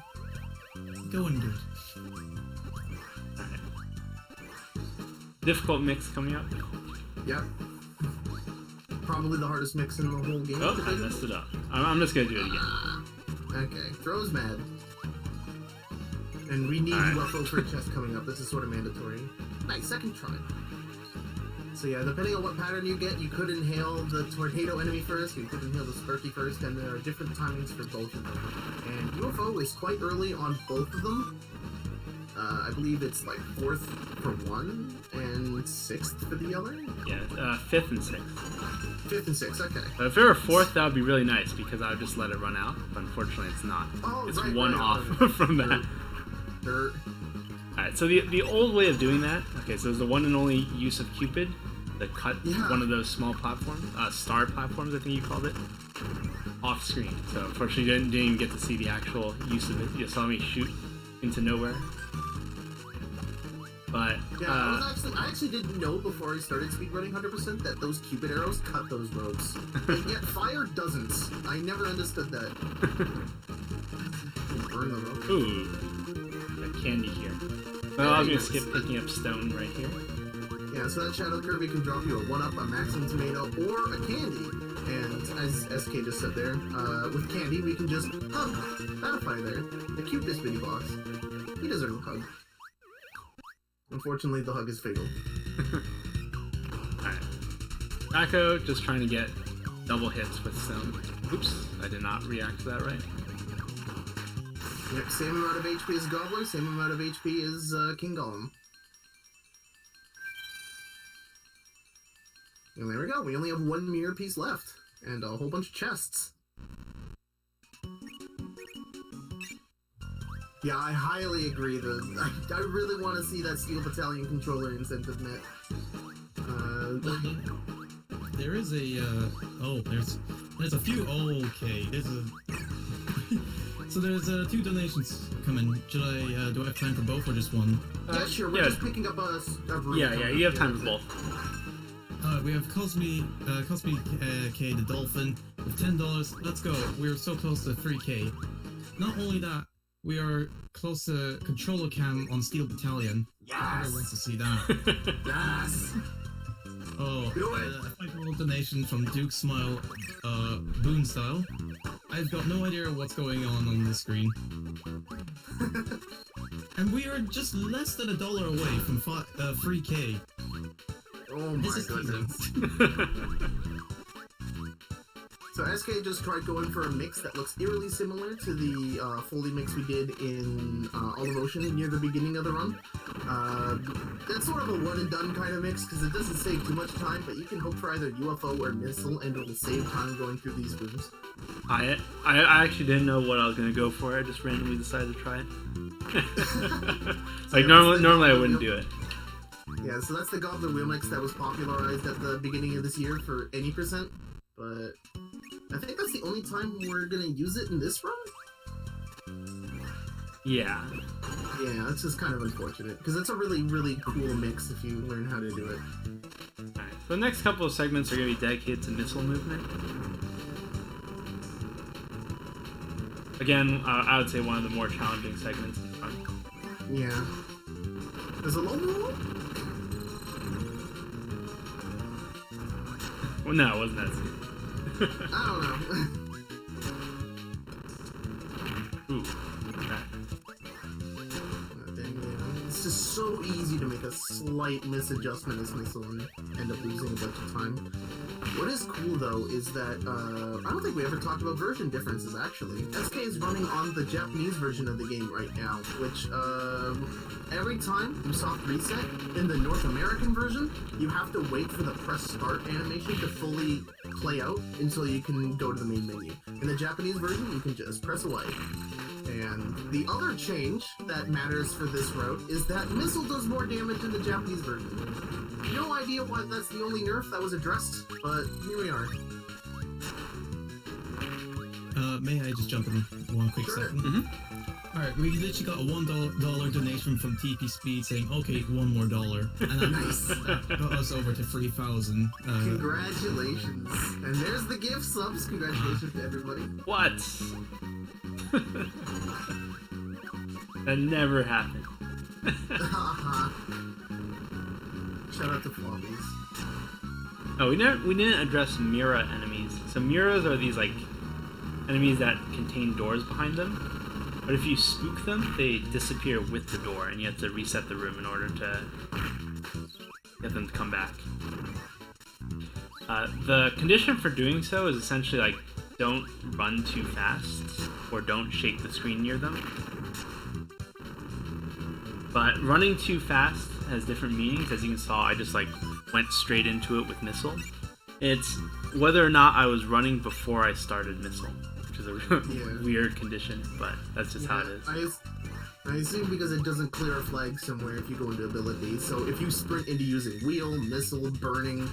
Go and do it. Alright. Difficult mix coming up. Yep. Probably the hardest mix in the whole game. Oh, I messed it up. I'm just gonna do it again. Okay, Throw's mad. And we need UFO for a chest coming up. This is sort of mandatory. Nice, second try. So yeah, depending on what pattern you get, you could inhale the tornado enemy first, you could inhale the Sparky first, and there are different timings for both of them. And UFO is quite early on both of them. I believe it's like 4th for one and 6th for the other? Yeah, 5th and 6th. 5th and 6th, okay. If it were 4th, that would be really nice because I would just let it run out. But unfortunately, it's not. Oh, it's right, one off from that. Alright, so the old way of doing that, okay, so there's the one and only use of Cupid, the cut one of those small platforms, star platforms I think you called it, off screen. So unfortunately you didn't even get to see the actual use of it. You saw me shoot into nowhere. But yeah, I actually didn't know before I started speedrunning 100% that those Cupid arrows cut those ropes. And yet fire doesn't. I never understood that. Burn the rope. Ooh, got candy here. That allows me to skip picking up stone right here. Yeah, so that Shadow Kirby can drop you a 1-up, a maximum tomato, or a candy. And as SK just said there, with candy we can just hug Battlefight there. The cutest mini boss. He deserves a hug. Unfortunately, the hug is fatal. Alright. Taco just trying to get double hits with stone. Oops, I did not react to that right. Yep, same amount of HP as Gobbler, same amount of HP as King Golem. And there we go, we only have one mirror piece left, and a whole bunch of chests. Yeah, I highly agree that I really want to see that Steel Battalion controller incentive net. There is a there's a few. Oh, okay, there's a so there's 2 donations coming. Should I do I have time for both or just one? Yeah, sure. We're just picking up a room. Yeah, you have time for both. We have Cosme K the Dolphin with $10. Let's go. We're so close to 3K. Not only that, we are close to controller cam on Steel Battalion. Yes! Everyone wants to see that. Yes! Oh, Do it. a 5 donation from Duke Smile, Boon Style. I've got no idea what's going on the screen. And we are just less than $1 away from 3K. Oh This my is goodness. teasing. So SK just tried going for a mix that looks eerily similar to the Foley mix we did in Olive Ocean near the beginning of the run. It's sort of a one and done kind of mix because it doesn't save too much time, but you can hope for either UFO or missile and it'll save time going through these rooms. I actually didn't know what I was gonna go for. I just randomly decided to try it. Like normally I wouldn't do it. Yeah, so that's the Goblin Wheel mix that was popularized at the beginning of this year for any percent, but I think that's the only time we're gonna use it in this run. Yeah. Yeah, it's just kind of unfortunate because it's a really, really cool mix if you learn how to do it. Alright, so the next couple of segments are going to be dedicated to missile movement. Again, I would say one of the more challenging segments in front. Yeah. There's a low roll? Well, no, it wasn't that serious. I don't know. Ooh. Okay. It's just so easy to make a slight misadjustment as missile and end up losing a bunch of time. What is cool though is that I don't think we ever talked about version differences actually. SK is running on the Japanese version of the game right now, which every time you soft reset in the North American version, you have to wait for the press start animation to fully play out until you can go to the main menu. In the Japanese version, you can just press away. And the other change that matters for this route is that missile does more damage in the Japanese version. No idea why that's the only nerf that was addressed, but here we are. May I just jump in one quick Sure. second? Mm-hmm. Alright, we literally got a $1 donation from TP Speed saying, okay, one more dollar. And then that got us over to 3,000. Congratulations. And there's the gift subs. Congratulations to everybody. What? That never happened. Shout out to Floppies. Oh, we didn't address Mira enemies. So Miras are these like enemies that contain doors behind them. But if you spook them, they disappear with the door, and you have to reset the room in order to get them to come back. The condition for doing so is essentially like don't run too fast or don't shake the screen near them. But running too fast has different meanings. As you can saw, I just like went straight into it with missile. It's whether or not I was running before I started missile, which is a weird condition, but that's just how it is. I assume because it doesn't clear a flag somewhere if you go into ability. So if you sprint into using wheel, missile, burning,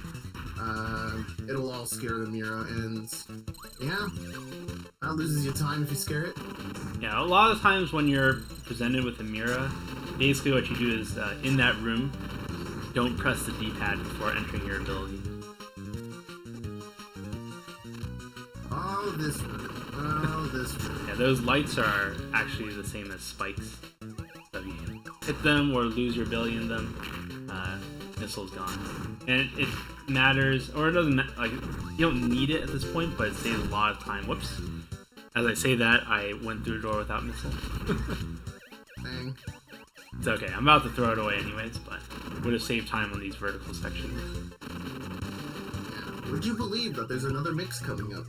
it'll all scare the Mira, and yeah, that loses you time if you scare it. Yeah, a lot of times when you're presented with a Mira, basically what you do is in that room, don't press the D-pad before entering your ability. Oh, this room. Oh, this room. Yeah, those lights are actually the same as spikes. So if you hit them or lose your ability in them, missile's gone. And it matters, or it doesn't, like, you don't need it at this point, but it saves a lot of time. Whoops. As I say that, I went through a door without missile. Dang. It's okay, I'm about to throw it away anyways, but would have saved time on these vertical sections. Yeah. Would you believe that there's another mix coming up?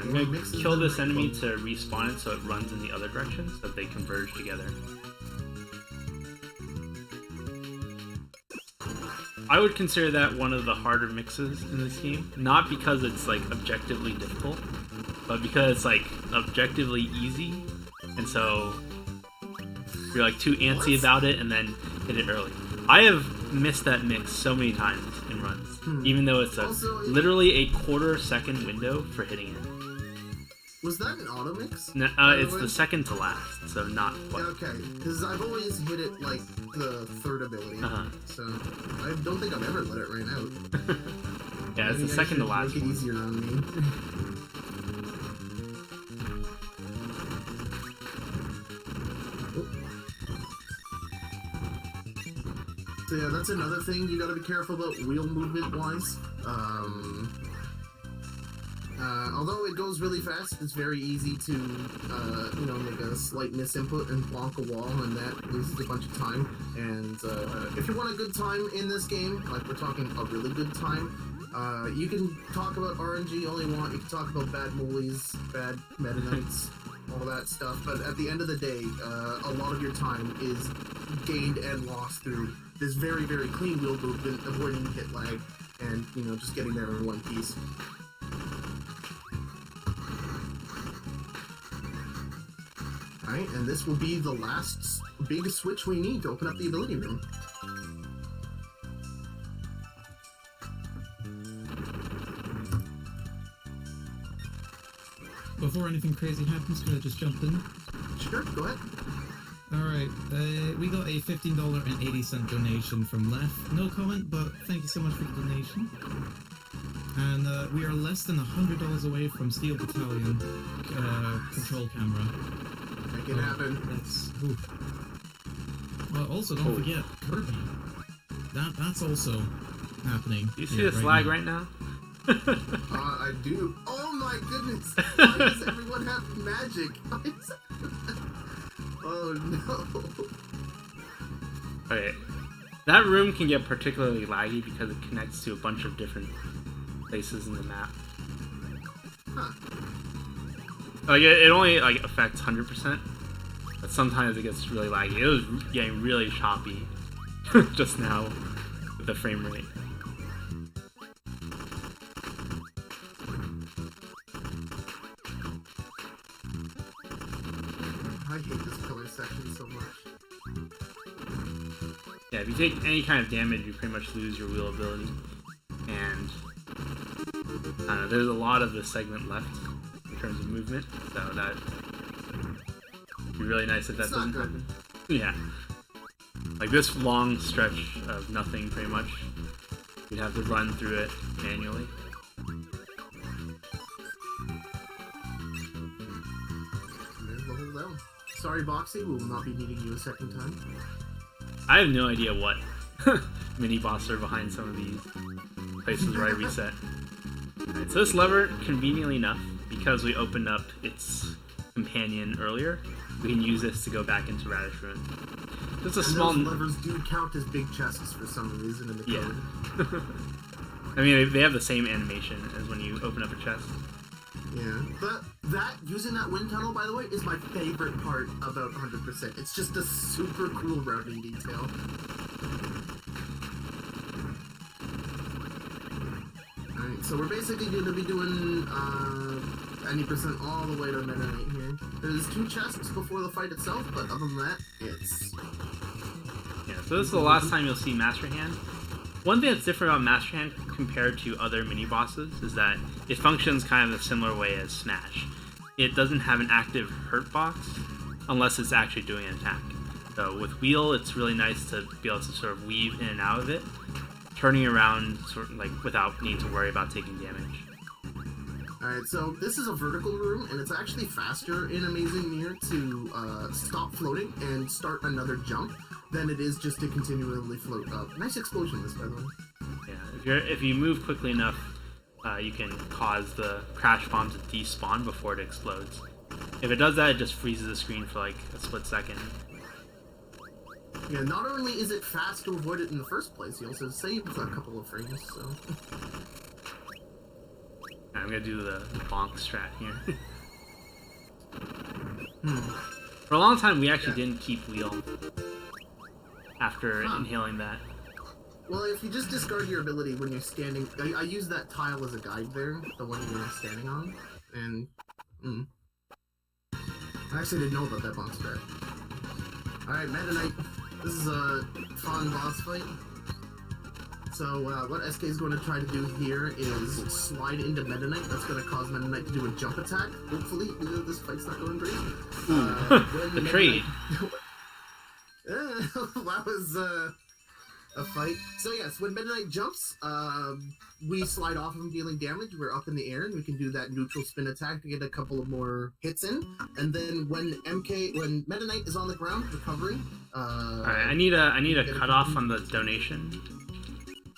I'm gonna kill this enemy to respawn it so it runs in the other direction, so that they converge together. I would consider that one of the harder mixes in this game. Not because it's like objectively difficult, but because it's like objectively easy, and so you're like too antsy about it and then hit it early. I have missed that mix so many times in runs, even though it's literally a quarter-second window for hitting it. Was that an auto mix? No, it's the second to last, so not quite. Okay, because I've always hit it like the third ability, so I don't think I've ever let it rain out. Yeah, it's the second to last Make it one. easier on me. So yeah, that's another thing you gotta be careful about wheel movement wise. Although it goes really fast, it's very easy to, make a slight misinput and bonk a wall, and that loses a bunch of time. And if you want a good time in this game, like we're talking a really good time, you can talk about RNG all you want. You can talk about bad moolies, bad meta knights, all that stuff. But at the end of the day, a lot of your time is gained and lost through this very, very clean wheel movement, avoiding hit lag, and just getting there in one piece. Alright, and this will be the last big switch we need to open up the ability room. Before anything crazy happens, can I just jump in? Sure, go ahead. Alright, we got a $15.80 donation from Lef. No comment, but thank you so much for the donation. And we are less than $100 away from Steel Battalion control camera. Make it happen. That's... Ooh. Well, also, don't forget, Kirby. That's also happening. Do you see this lag right now? I do. Oh my goodness! Why does everyone have magic? Oh no. Okay. That room can get particularly laggy because it connects to a bunch of different places in the map. Huh. Like, it only affects 100%, but sometimes it gets really laggy. It was getting really choppy just now with the frame rate. I hate this color section so much. Yeah, if you take any kind of damage, you pretty much lose your wheel ability. And I don't know, there's a lot of this segment left in terms of movement, so that would be really nice if that doesn't happen. Yeah. Like this long stretch of nothing, pretty much. You'd have to run through it manually. There's the whole level. Sorry, Boxy, we will not be needing you a second time. I have no idea what mini boss are behind some of these places where I reset. Alright, so this lever, conveniently enough, because we opened up its companion earlier, we can use this to go back into Radish Ruin. Just a small. Those levers do count as big chests for some reason in the code. Yeah. I mean, they have the same animation as when you open up a chest. Yeah, but using that wind tunnel, by the way, is my favorite part about 100%. It's just a super cool routing detail. Alright, so we're basically going to be doing 90% all the way to Meta Knight here. There's 2 chests before the fight itself, but other than that, it's... Yeah, so this is the last time you'll see Master Hand. One thing that's different about Master Hand compared to other mini-bosses is that it functions kind of a similar way as Smash. It doesn't have an active hurt box unless it's actually doing an attack. So with Wheel, it's really nice to be able to sort of weave in and out of it, turning around sort of like without needing to worry about taking damage. Alright, so this is a vertical room, and it's actually faster in Amazing Mirror to stop floating and start another jump than it is just to continually float up. Nice explosion this, by the way. Yeah, if you move quickly enough, you can cause the crash bomb to despawn before it explodes. If it does that, it just freezes the screen for like a split second. Yeah, not only is it fast to avoid it in the first place, you also save a couple of frames, so... I'm gonna do the bonk strat here. For a long time, we actually didn't keep Wheel after inhaling that. Well, if you just discard your ability when you're standing... I use that tile as a guide there, the one you're standing on, and... I actually didn't know about that bonk strat. Alright, Meta Knight. This is a fun boss fight. So what SK is going to try to do here is slide into Meta Knight. That's going to cause Meta Knight to do a jump attack. Hopefully, this fight's not going great. The trade. That was a fight. So yes, when Meta Knight jumps, we slide off him dealing damage. We're up in the air, and we can do that neutral spin attack to get a couple of more hits in. And then when Meta Knight is on the ground recovering, Alright, I need a cutoff on the donation.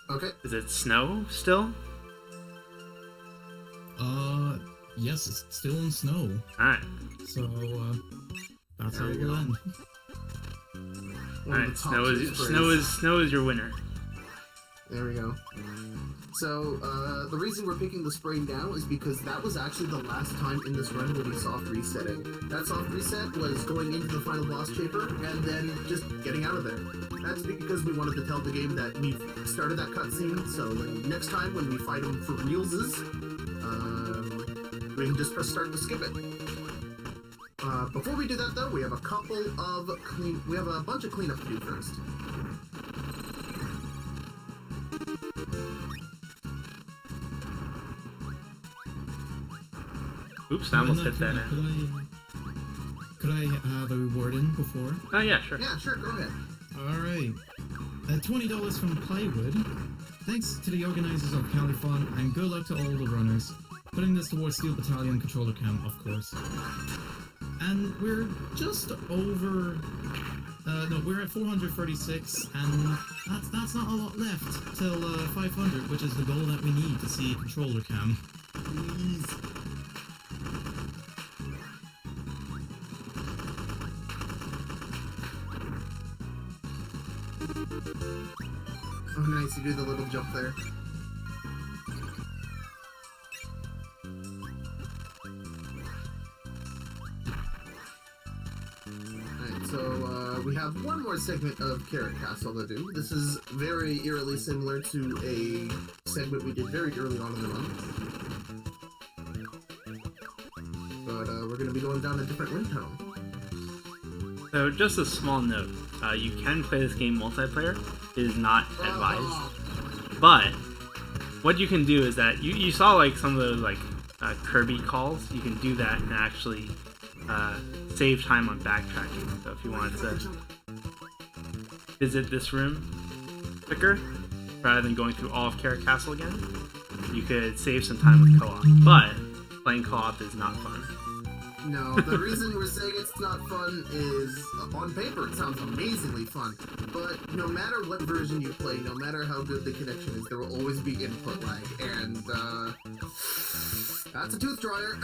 Okay. Is it snow still? Yes, it's still in snow. Alright. So, that's how There it you will go. end. One of the top Alright, two snow is your winner. There we go. So, the reason we're picking the spray now is because that was actually the last time in this run where we soft resetting. That soft reset was going into the final boss chamber and then just getting out of there. That's because we wanted to tell the game that we've started that cutscene, so next time when we fight him for realses, we can just press start to skip it. Before we do that though, we have a bunch of cleanup to do first. Oops, I almost hit that in. Could I have a reward in before? Oh yeah, sure. Yeah, sure, go ahead. Alright. $20 from Plywood. Thanks to the organizers of Calithon, and good luck to all the runners. Putting this towards Steel Battalion controller cam, of course. And we're just over... no, we're at 436, and that's not a lot left till 500, which is the goal that we need to see controller cam. Please. Oh, nice, you do the little jump there. Alright, so we have one more segment of Carrot Castle to do. This is very eerily similar to a segment we did very early on in the run. But we're going to be going down a different wind tunnel. So just a small note, you can play this game multiplayer. It is not advised. But what you can do is that you saw like some of those like Kirby calls. You can do that and actually save time on backtracking. So if you wanted to visit this room quicker rather than going through all of Carrot Castle again, you could save some time with co-op. But playing co-op is not fun. No, the reason we're saying it's not fun is, on paper, it sounds amazingly fun. But no matter what version you play, no matter how good the connection is, there will always be input lag. And, that's a tooth dryer.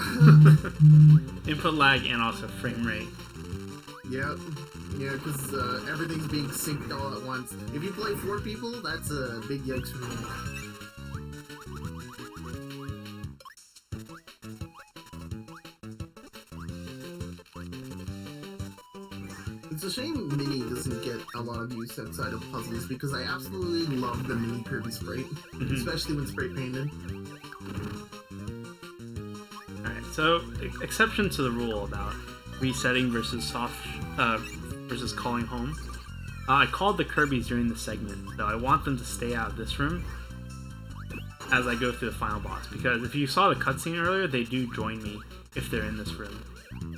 Input lag and also frame rate. Yep. Yeah, because everything's being synced all at once. If you play 4 people, that's a big yikes for me. It's a shame Mini doesn't get a lot of use outside of puzzles because I absolutely love the Mini Kirby sprite, especially when spray painted. Alright, so exception to the rule about resetting versus versus calling home. I called the Kirbys during the segment, so I want them to stay out of this room as I go through the final boss, because if you saw the cutscene earlier, they do join me if they're in this room.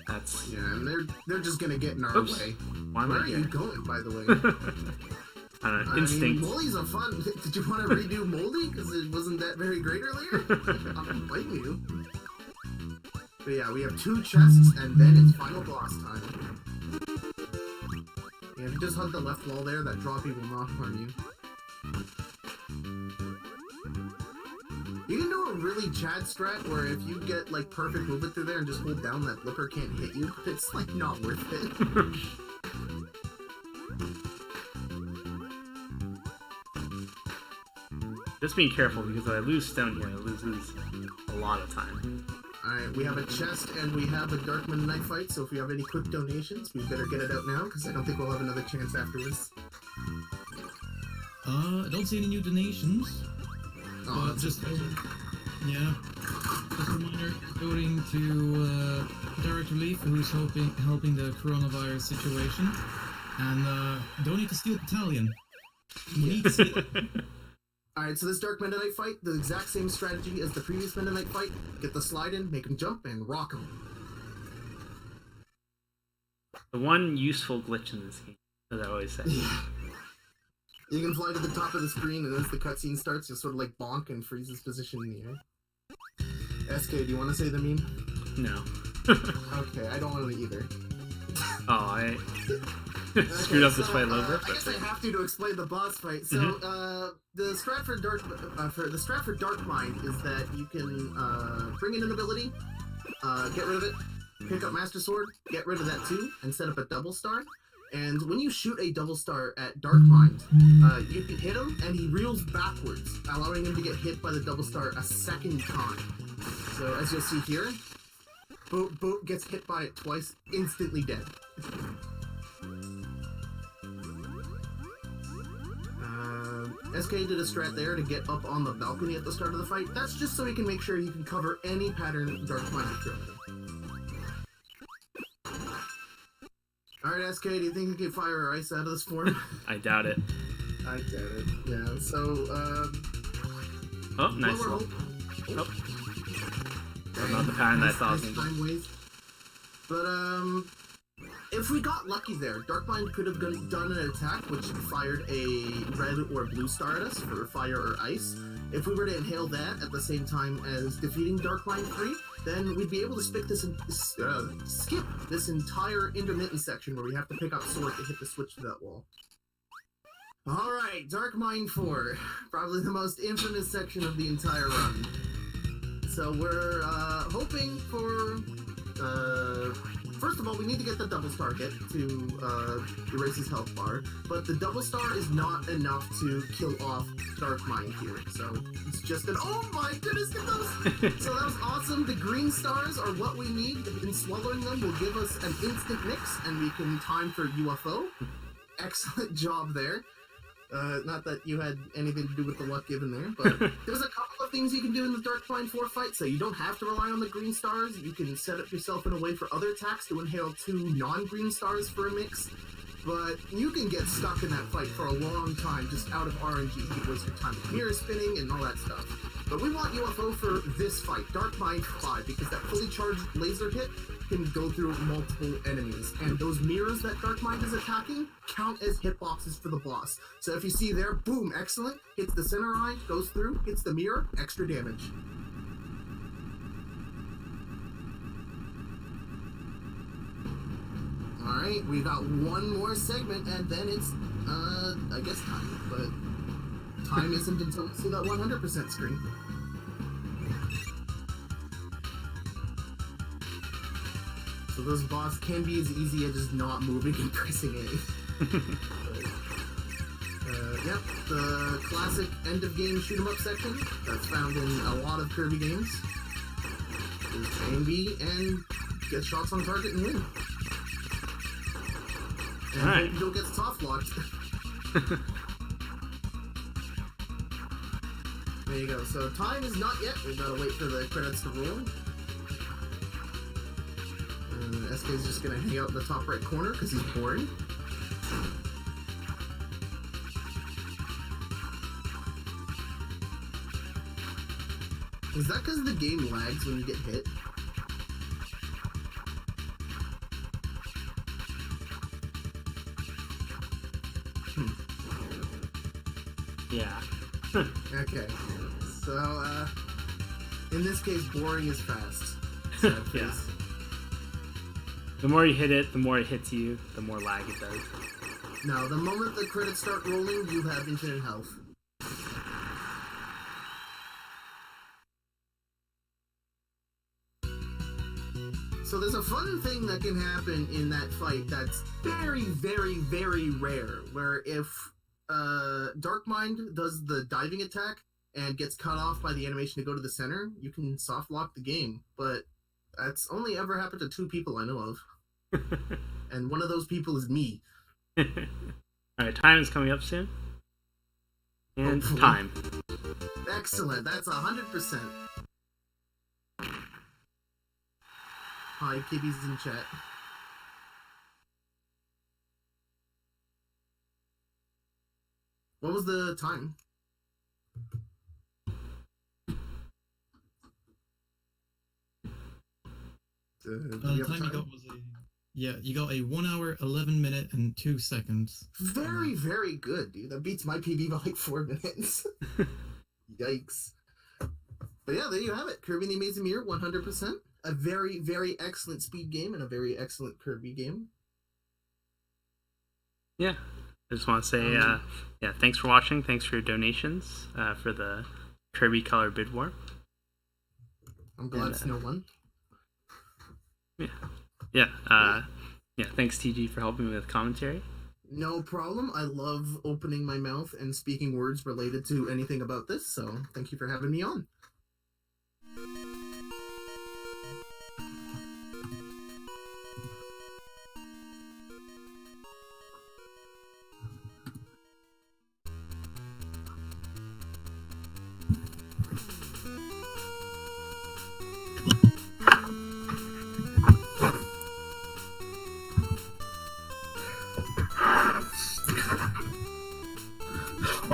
That's... Yeah, and they're just gonna get in our Oops. way. Why am Where I are here? you going, by the way? I don't know, I instinct. mean, Molly's a fun... Did you want to redo Molly? Because it wasn't that very great earlier? I'm not blaming you. But yeah, we have 2 chests, and then it's final boss time. Yeah, if you just hug the left wall there, that droppy will not harm you. You can do a really Chad strat where if you get like perfect movement through there and just hold down, that blipper can't hit you. It's like not worth it. Just being careful, because if I lose stone here, I lose a lot of time. Alright, we have a chest and we have a Darkman knife fight, so if you have any quick donations, we better get it out now, because I don't think we'll have another chance afterwards. I don't see any new donations. Oh, But just, yeah, just a reminder, going to Direct Relief, who's helping the coronavirus situation, and donate to Steel Battalion. We need to see it. Alright, so this Dark Mendonite fight, the exact same strategy as the previous Mendonite fight. Get the slide in, make him jump, and rock him. The one useful glitch in this game, as I always say. You can fly to the top of the screen, and as the cutscene starts, you'll sort of like bonk and freeze his position in the air. SK, do you want to say the meme? No. Okay, I don't want to either. Oh, I screwed up this fight a little bit. I guess I have to explain the boss fight. So, the strat for Dark Mind is that you can bring in an ability, get rid of it, pick up Master Sword, get rid of that too, and set up a double star. And when you shoot a double star at Dark Mind, you can hit him, and he reels backwards, allowing him to get hit by the double star a second time. So, as you'll see here, Boat gets hit by it twice, instantly dead. SK did a strat there to get up on the balcony at the start of the fight. That's just so he can make sure he can cover any pattern Dark Mind is throwing. Alright, SK, do you think you can fire ice out of this form? I doubt it. I doubt it. Yeah, so, Oh, nice. Oh. Not the pattern I thought was time waste. But, if we got lucky there, Darkmind could have done an attack which fired a red or blue star at us for fire or ice. If we were to inhale that at the same time as defeating Darkmind 3, then we'd be able to skip this entire intermittent section where we have to pick up sword to hit the switch to that wall. Alright, Darkmind 4. Probably the most infamous section of the entire run. So we're hoping for, first of all, we need to get the double star hit to erase his health bar, but the double star is not enough to kill off Darkmind here, so it's just an, oh my goodness, get those! So that was awesome. The green stars are what we need, and swallowing them will give us an instant mix, and we can time for UFO. Excellent job there. Not that you had anything to do with the luck given there, but there's a couple of things you can do in the Darkmind 4 fight, so you don't have to rely on the green stars. You can set up yourself in a way for other attacks to inhale 2 non-green stars for a mix, but you can get stuck in that fight for a long time just out of RNG. You can waste your time with mirror spinning and all that stuff. But we want UFO for this fight, Darkmind 5, because that fully charged laser hit can go through multiple enemies, and those mirrors that Darkmind is attacking count as hitboxes for the boss. So if you see there, boom, excellent, hits the center eye, goes through, hits the mirror, extra damage. Alright, we got one more segment, and then it's, I guess time, but time isn't until we see that 100% screen. So those boss can be as easy as just not moving and pressing A. Yep, the classic end-of-game shoot-'em-up section that's found in a lot of Kirby games. Just A and B and get shots on target and win. And right. You'll get soft locked. There you go. So time is not yet. We've got to wait for the credits to roll. SK's just gonna hang out in the top right corner because he's boring. Is that because the game lags when you get hit? Yeah. Okay. So, in this case, boring is fast. So, Yeah. The more you hit it, the more it hits you, the more lag it does. Now, the moment the credits start rolling, you have infinite health. So there's a fun thing that can happen in that fight that's very, very, very rare, where if Darkmind does the diving attack and gets cut off by the animation to go to the center, you can soft lock the game, but that's only ever happened to 2 people I know of. And one of those people is me. Alright, time is coming up soon. And Hopefully. time. Excellent, that's 100%. Hi, Kibby's in chat. What was the time? Do we The have time you time? got was Yeah, you got a 1 hour, 11 minute, and 2 seconds. Very, very good, dude. That beats my PB by like 4 minutes. Yikes. But yeah, there you have it. Kirby and the Amazing Mirror, 100%. A very, very excellent speed game and a very excellent Kirby game. Yeah. I just want to say, yeah, thanks for watching. Thanks for your donations for the Kirby Color Bid War. I'm glad Snow won. Yeah. Thanks TG for helping me with commentary. No problem. I love opening my mouth and speaking words related to anything about this, so thank you for having me on.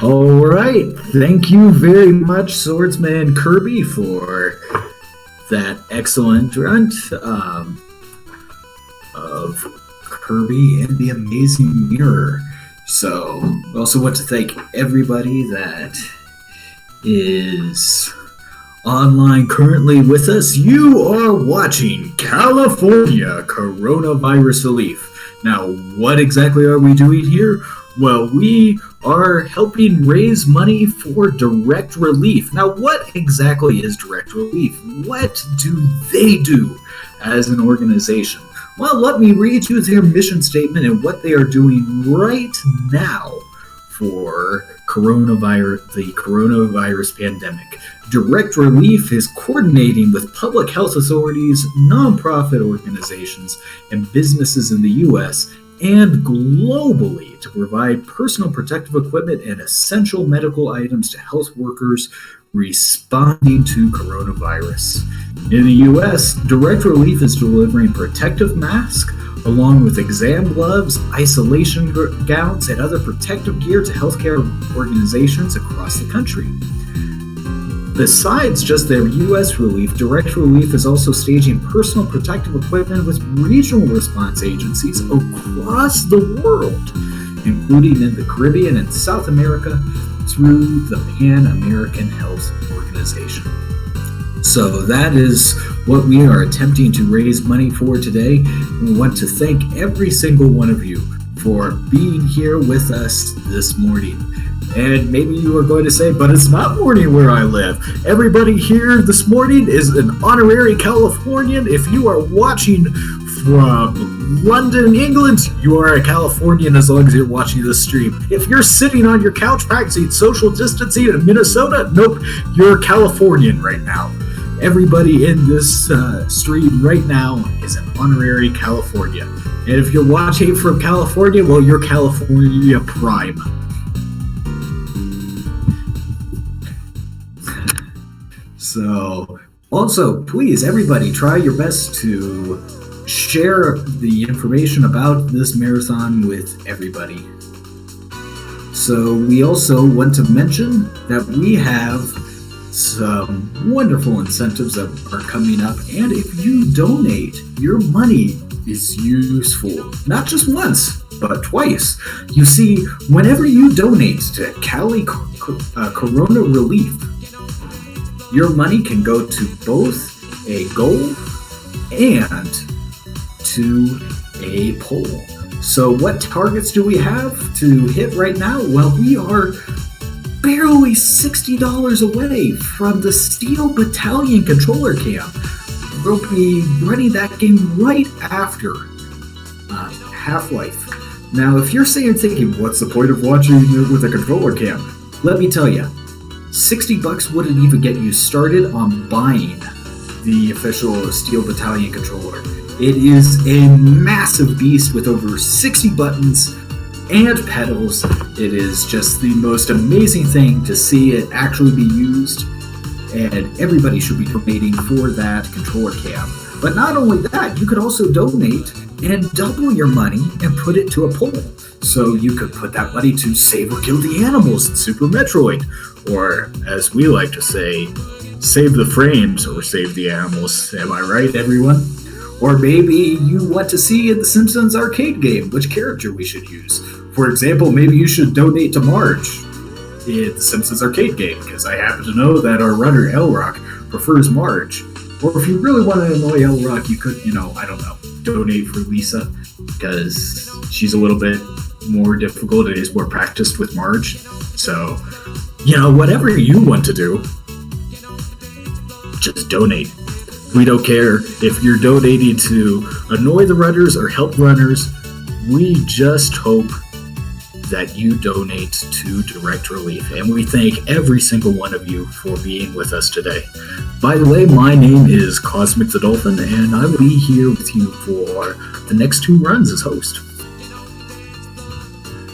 All right, thank you very much, Swordsman Kirby, for that excellent run of Kirby and the Amazing Mirror. So, I also want to thank everybody that is online currently with us. You are watching California Coronavirus Relief. Now, what exactly are we doing here? Well, we are helping raise money for direct relief. Now, what exactly is direct relief? What do they do as an organization? Well, let me read you their mission statement and what they are doing right now for the coronavirus pandemic. Direct Relief is coordinating with public health authorities, nonprofit organizations, and businesses in the U.S. and globally to provide personal protective equipment and essential medical items to health workers responding to coronavirus. In the U.S., Direct Relief is delivering protective masks along with exam gloves, isolation gowns, and other protective gear to healthcare organizations across the country. Besides just their U.S. relief, Direct Relief is also staging personal protective equipment with regional response agencies across the world, including in the Caribbean and South America through the Pan American Health Organization. So that is what we are attempting to raise money for today. We want to thank every single one of you for being here with us this morning. And maybe you are going to say, but it's not morning where I live. Everybody here this morning is an honorary Californian. If you are watching from London, England, you are a Californian as long as you're watching this stream. If you're sitting on your couch practicing social distancing in Minnesota, nope, you're a Californian right now. Everybody in this stream right now is an honorary California. And if you're watching from California, well, you're California Prime. So, also, please, everybody, try your best to share the information about this marathon with everybody. So, we also want to mention that we have some wonderful incentives that are coming up, and if you donate, your money is useful, not just once, but twice. You see, whenever you donate to Cali Corona Relief, your money can go to both a goal and to a poll. So what targets do we have to hit right now? Well, we are barely $60 away from the Steel Battalion Controller Camp. We'll be running that game right after Half-Life. Now, if you're thinking, what's the point of watching it with a controller camp? Let me tell you, $60 wouldn't even get you started on buying the official Steel Battalion controller. It is a massive beast with over 60 buttons and pedals. It is just the most amazing thing to see it actually be used, and everybody should be donating for that controller cam. But not only that, you could also donate and double your money and put it to a poll. So you could put that money to save or kill the animals in Super Metroid, or as we like to say, save the frames or save the animals. Am I right, everyone? Or maybe you want to see in the Simpsons arcade game which character we should use. For example, maybe you should donate to Marge in the Simpsons arcade game, because I happen to know that our runner Elrock prefers Marge. Or if you really want to annoy Elrock, you could, I don't know, donate for Lisa, because she's a little bit more difficult and is more practiced with Marge. So, whatever you want to do, just donate. We don't care if you're donating to annoy the runners or help runners. We just hope that you donate to Direct Relief, and we thank every single one of you for being with us today. By the way, my name is Cosmic the Dolphin, and I will be here with you for the next 2 runs as host.